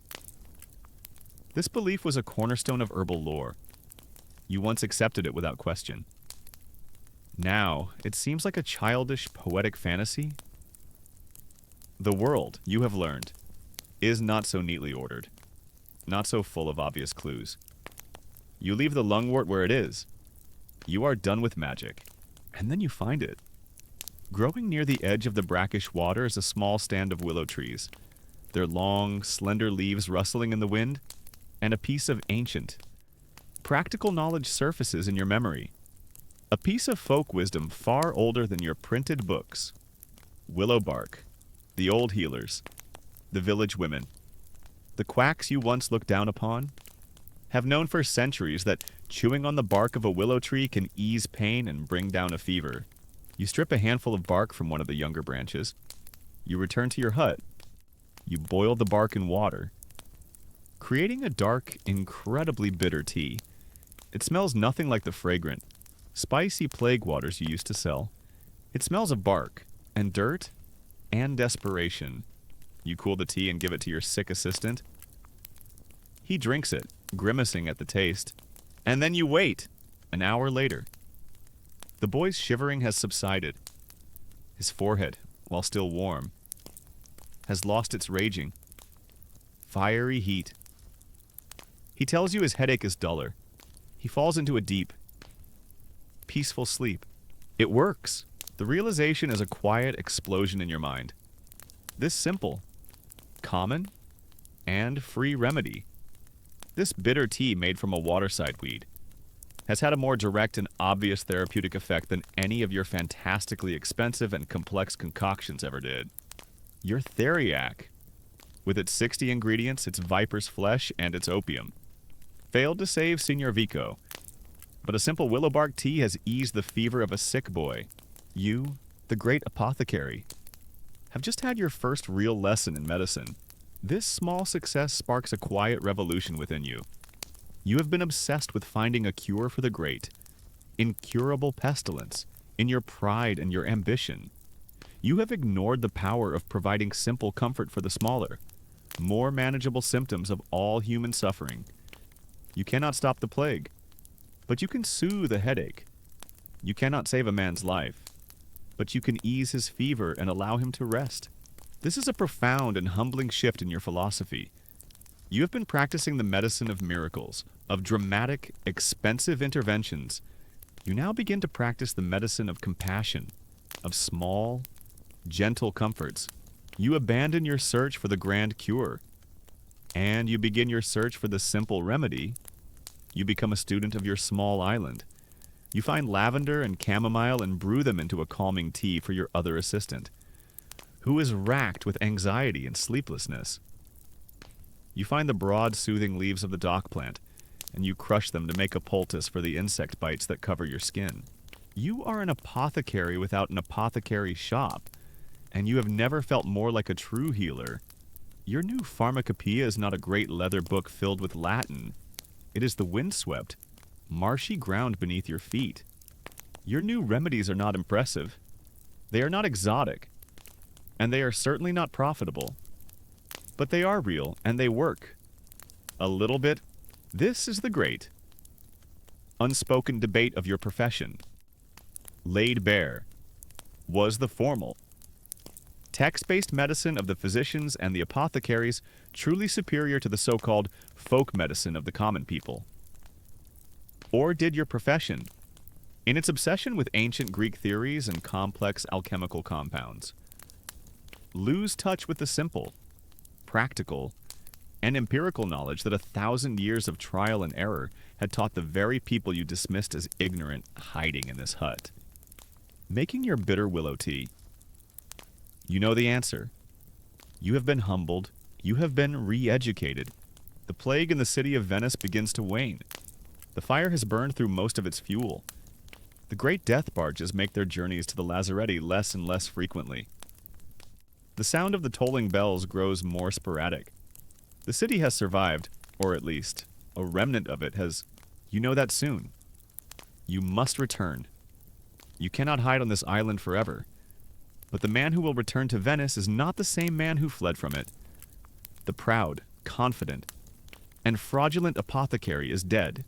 A: This belief was a cornerstone of herbal lore. You once accepted it without question. Now, it seems like a childish, poetic fantasy. The world, you have learned, is not so neatly ordered, not so full of obvious clues. You leave the lungwort where it is. You are done with magic, and then you find it. Growing near the edge of the brackish water is a small stand of willow trees, their long, slender leaves rustling in the wind, and a piece of ancient, practical knowledge surfaces in your memory. A piece of folk wisdom far older than your printed books. Willow bark, the old healers, the village women, the quacks you once looked down upon, have known for centuries that chewing on the bark of a willow tree can ease pain and bring down a fever. You strip a handful of bark from one of the younger branches. You return to your hut. You boil the bark in water, creating a dark, incredibly bitter tea. It smells nothing like the fragrant, spicy plague waters you used to sell. It smells of bark and dirt and desperation. You cool the tea and give it to your sick assistant. He drinks it, grimacing at the taste, and then you wait. An hour later, the boy's shivering has subsided. His forehead, while still warm, has lost its raging, fiery heat. He tells you his headache is duller. He falls into a deep, peaceful sleep. It works. The realization is a quiet explosion in your mind. This simple, common, and free remedy, this bitter tea made from a waterside weed, has had a more direct and obvious therapeutic effect than any of your fantastically expensive and complex concoctions ever did. Your theriac, with its 60 ingredients, its viper's flesh, and its opium, failed to save Senor Vico, but a simple willow bark tea has eased the fever of a sick boy. You, the great apothecary, have just had your first real lesson in medicine. This small success sparks a quiet revolution within you. You have been obsessed with finding a cure for the great, incurable pestilence, in your pride and your ambition. You have ignored the power of providing simple comfort for the smaller, more manageable symptoms of all human suffering. You cannot stop the plague, but you can soothe a headache. You cannot save a man's life, but you can ease his fever and allow him to rest. This is a profound and humbling shift in your philosophy. You have been practicing the medicine of miracles, of dramatic, expensive interventions. You now begin to practice the medicine of compassion, of small, gentle comforts. You abandon your search for the grand cure, and you begin your search for the simple remedy. You become a student of your small island. You find lavender and chamomile and brew them into a calming tea for your other assistant, who is racked with anxiety and sleeplessness. You find the broad, soothing leaves of the dock plant, and you crush them to make a poultice for the insect bites that cover your skin. You are an apothecary without an apothecary shop, and you have never felt more like a true healer. Your new pharmacopoeia is not a great leather book filled with Latin. It is the windswept, marshy ground beneath your feet. Your new remedies are not impressive. They are not exotic, and they are certainly not profitable. But they are real, and they work. A little bit. This is the great, unspoken debate of your profession. Laid bare was the formal, text-based medicine of the physicians and the apothecaries truly superior to the so-called folk medicine of the common people? Or did your profession, in its obsession with ancient Greek theories and complex alchemical compounds, lose touch with the simple, practical, and empirical knowledge that 1,000 years of trial and error had taught the very people you dismissed as ignorant hiding in this hut? Making your bitter willow tea. You know the answer. You have been humbled. You have been re-educated. The plague in the city of Venice begins to wane. The fire has burned through most of its fuel. The great death barges make their journeys to the lazaretti less and less frequently. The sound of the tolling bells grows more sporadic. The city has survived, or at least, a remnant of it has. You know that soon. You must return. You cannot hide on this island forever. But the man who will return to Venice is not the same man who fled from it. The proud, confident, and fraudulent apothecary is dead.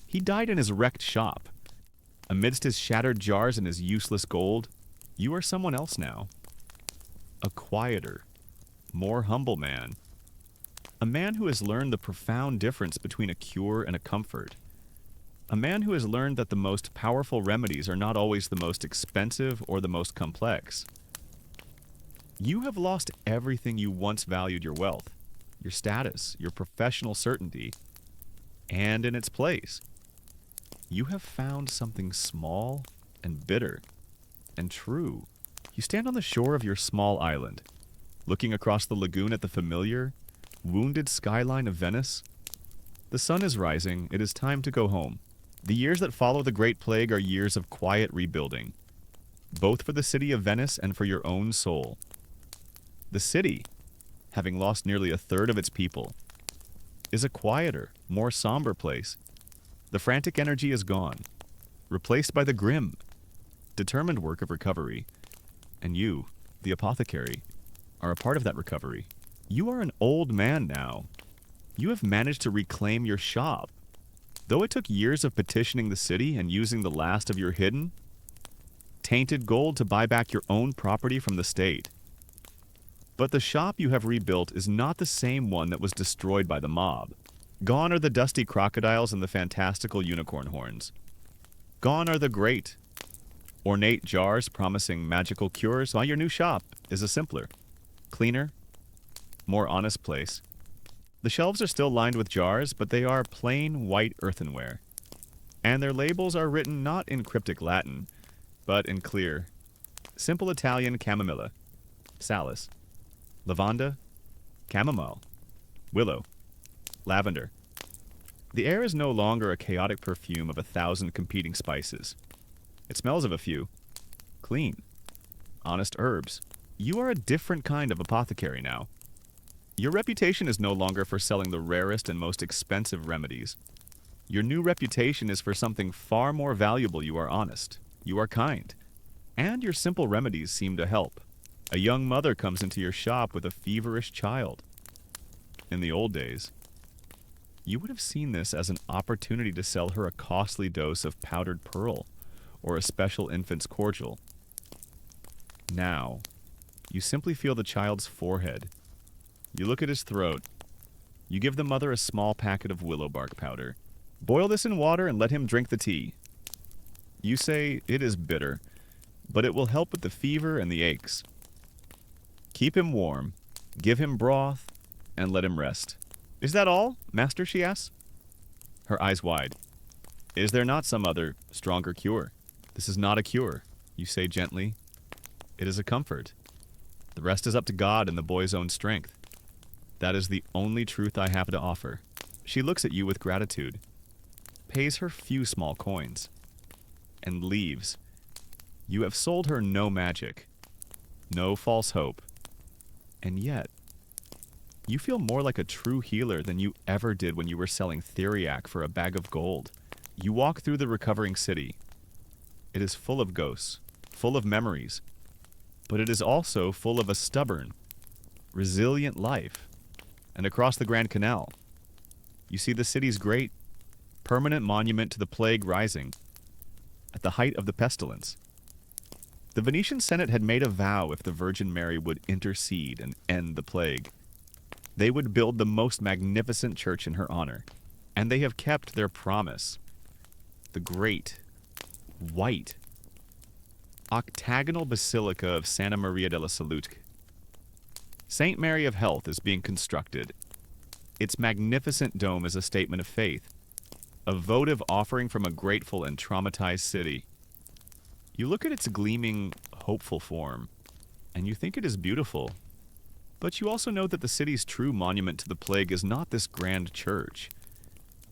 A: He died in his wrecked shop. Amidst his shattered jars and his useless gold, you are someone else now. A quieter, more humble man. A man who has learned the profound difference between a cure and a comfort. A man who has learned that the most powerful remedies are not always the most expensive or the most complex. You have lost everything you once valued: your wealth, your status, your professional certainty, and in its place, you have found something small and bitter and true. You stand on the shore of your small island, looking across the lagoon at the familiar, wounded skyline of Venice. The sun is rising. It is time to go home. The years that follow the Great Plague are years of quiet rebuilding, both for the city of Venice and for your own soul. The city, having lost nearly a third of its people, is a quieter, more somber place. The frantic energy is gone, replaced by the grim, determined work of recovery. And you, the apothecary, are a part of that recovery. You are an old man now. You have managed to reclaim your shop. Though it took years of petitioning the city and using the last of your hidden, tainted gold to buy back your own property from the state. But the shop you have rebuilt is not the same one that was destroyed by the mob. Gone are the dusty crocodiles and the fantastical unicorn horns. Gone are the great, ornate jars promising magical cures, while your new shop is a simpler, cleaner, more honest place. The shelves are still lined with jars, but they are plain white earthenware, and their labels are written not in cryptic Latin, but in clear, simple Italian: chamomilla, salus, lavanda, chamomile, willow, lavender. The air is no longer a chaotic perfume of 1,000 competing spices. It smells of a few. Clean, honest herbs. You are a different kind of apothecary now. Your reputation is no longer for selling the rarest and most expensive remedies. Your new reputation is for something far more valuable. You are honest. You are kind. And your simple remedies seem to help. A young mother comes into your shop with a feverish child. In the old days, you would have seen this as an opportunity to sell her a costly dose of powdered pearl or a special infant's cordial. Now, you simply feel the child's forehead. You look at his throat. You give the mother a small packet of willow bark powder. Boil this in water and let him drink the tea. You say it is bitter, but it will help with the fever and the aches. Keep him warm, give him broth, and let him rest. Is that all, master, she asks? Her eyes wide. Is there not some other, stronger cure? This is not a cure, you say gently. It is a comfort. The rest is up to God and the boy's own strength. That is the only truth I have to offer. She looks at you with gratitude, pays her few small coins, and leaves. You have sold her no magic, no false hope, and yet, you feel more like a true healer than you ever did when you were selling theriac for a bag of gold. You walk through the recovering city. It is full of ghosts, full of memories, but it is also full of a stubborn, resilient life. And across the Grand Canal, you see the city's great, permanent monument to the plague rising at the height of the pestilence. The Venetian Senate had made a vow if the Virgin Mary would intercede and end the plague. They would build the most magnificent church in her honor, and they have kept their promise. The great, white, octagonal basilica of Santa Maria della Salute. St. Mary of Health is being constructed. Its magnificent dome is a statement of faith, a votive offering from a grateful and traumatized city. You look at its gleaming, hopeful form, and you think it is beautiful. But you also know that the city's true monument to the plague is not this grand church.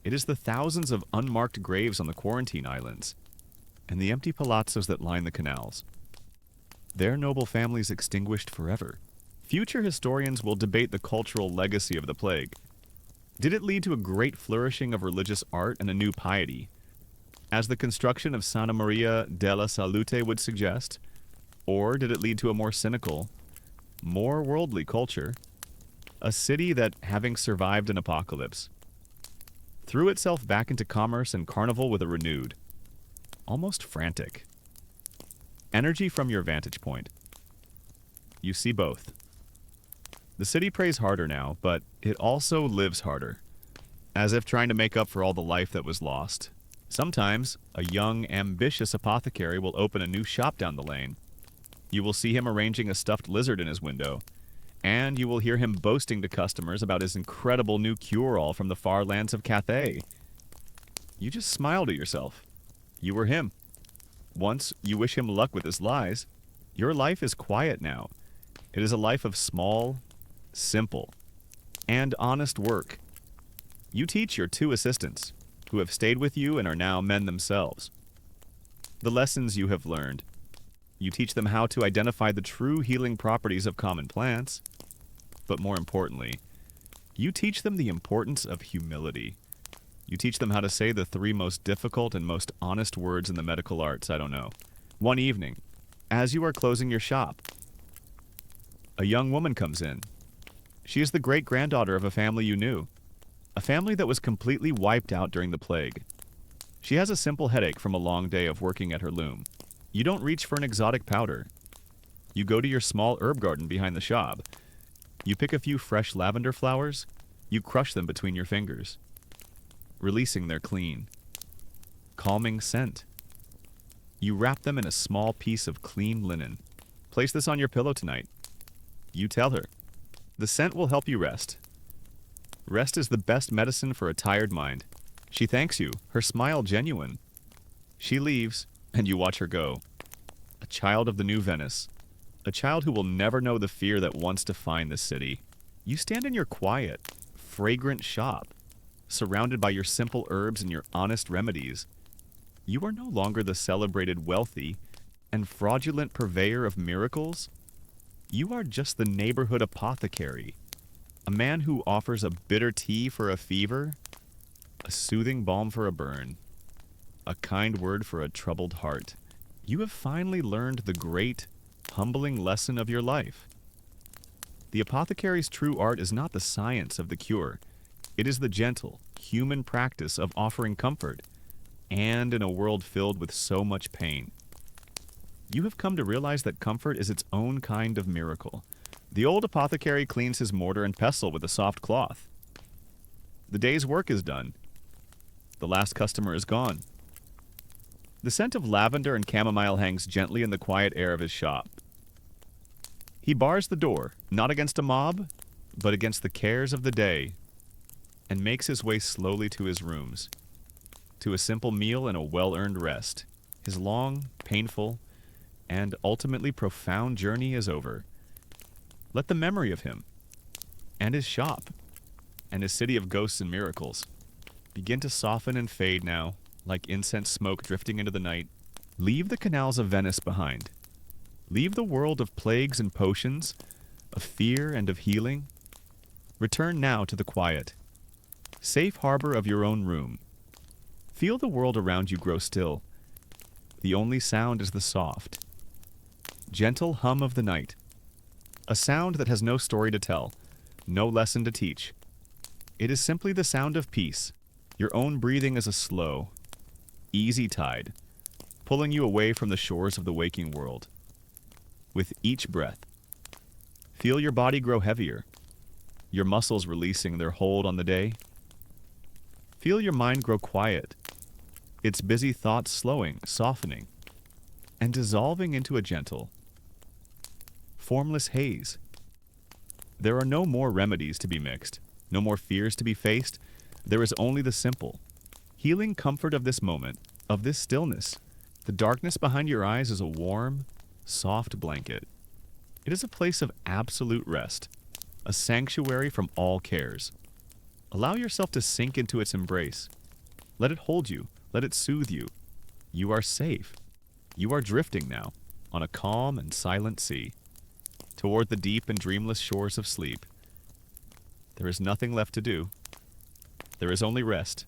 A: It is the thousands of unmarked graves on the quarantine islands, and the empty palazzos that line the canals. Their noble families extinguished forever. Future historians will debate the cultural legacy of the plague. Did it lead to a great flourishing of religious art and a new piety, as the construction of Santa Maria della Salute would suggest? Or did it lead to a more cynical, more worldly culture? A city that, having survived an apocalypse, threw itself back into commerce and carnival with a renewed, almost frantic, energy from your vantage point. You see both. The city prays harder now, but it also lives harder, as if trying to make up for all the life that was lost. Sometimes, a young, ambitious apothecary will open a new shop down the lane. You will see him arranging a stuffed lizard in his window, and you will hear him boasting to customers about his incredible new cure-all from the far lands of Cathay. You just smile to yourself. You were him. Once you wish him luck with his lies, your life is quiet now. It is a life of small, simple, and honest work. You teach your two assistants, who have stayed with you and are now men themselves, the lessons you have learned. You teach them how to identify the true healing properties of common plants, but more importantly, you teach them the importance of humility. You teach them how to say the three most difficult and most honest words in the medical arts, I don't know. One evening, as you are closing your shop, a young woman comes in. She is the great-granddaughter of a family you knew, a family that was completely wiped out during the plague. She has a simple headache from a long day of working at her loom. You don't reach for an exotic powder. You go to your small herb garden behind the shop. You pick a few fresh lavender flowers. You crush them between your fingers, releasing their clean, calming scent. You wrap them in a small piece of clean linen. Place this on your pillow tonight. You tell her. The scent will help you rest. Rest is the best medicine for a tired mind. She thanks you, her smile genuine. She leaves, and you watch her go. A child of the new Venice. A child who will never know the fear that wants to find the city. You stand in your quiet, fragrant shop, surrounded by your simple herbs and your honest remedies. You are no longer the celebrated wealthy and fraudulent purveyor of miracles. You are just the neighborhood apothecary, a man who offers a bitter tea for a fever, a soothing balm for a burn, a kind word for a troubled heart. You have finally learned the great, humbling lesson of your life. The apothecary's true art is not the science of the cure. It is the gentle, human practice of offering comfort, and in a world filled with so much pain. You have come to realize that comfort is its own kind of miracle. The old apothecary cleans his mortar and pestle with a soft cloth. The day's work is done. The last customer is gone. The scent of lavender and chamomile hangs gently in the quiet air of his shop. He bars the door, not against a mob, but against the cares of the day, and makes his way slowly to his rooms, to a simple meal and a well-earned rest. His long, painful, and ultimately profound journey is over. Let the memory of him, and his shop, and his city of ghosts and miracles begin to soften and fade now, like incense smoke drifting into the night. Leave the canals of Venice behind. Leave the world of plagues and potions, of fear and of healing. Return now to the quiet, safe harbor of your own room. Feel the world around you grow still. The only sound is the soft, gentle hum of the night. A sound that has no story to tell, no lesson to teach. It is simply the sound of peace. Your own breathing is a slow, easy tide, pulling you away from the shores of the waking world. With each breath, feel your body grow heavier, your muscles releasing their hold on the day. Feel your mind grow quiet, its busy thoughts slowing, softening, and dissolving into a gentle, formless haze. There are no more remedies to be mixed, no more fears to be faced. There is only the simple, healing comfort of this moment, of this stillness. The darkness behind your eyes is a warm, soft blanket. It is a place of absolute rest, a sanctuary from all cares. Allow yourself to sink into its embrace. Let it hold you. Let it soothe you. You are safe. You are drifting now, on a calm and silent sea, toward the deep and dreamless shores of sleep. There is nothing left to do. There is only rest.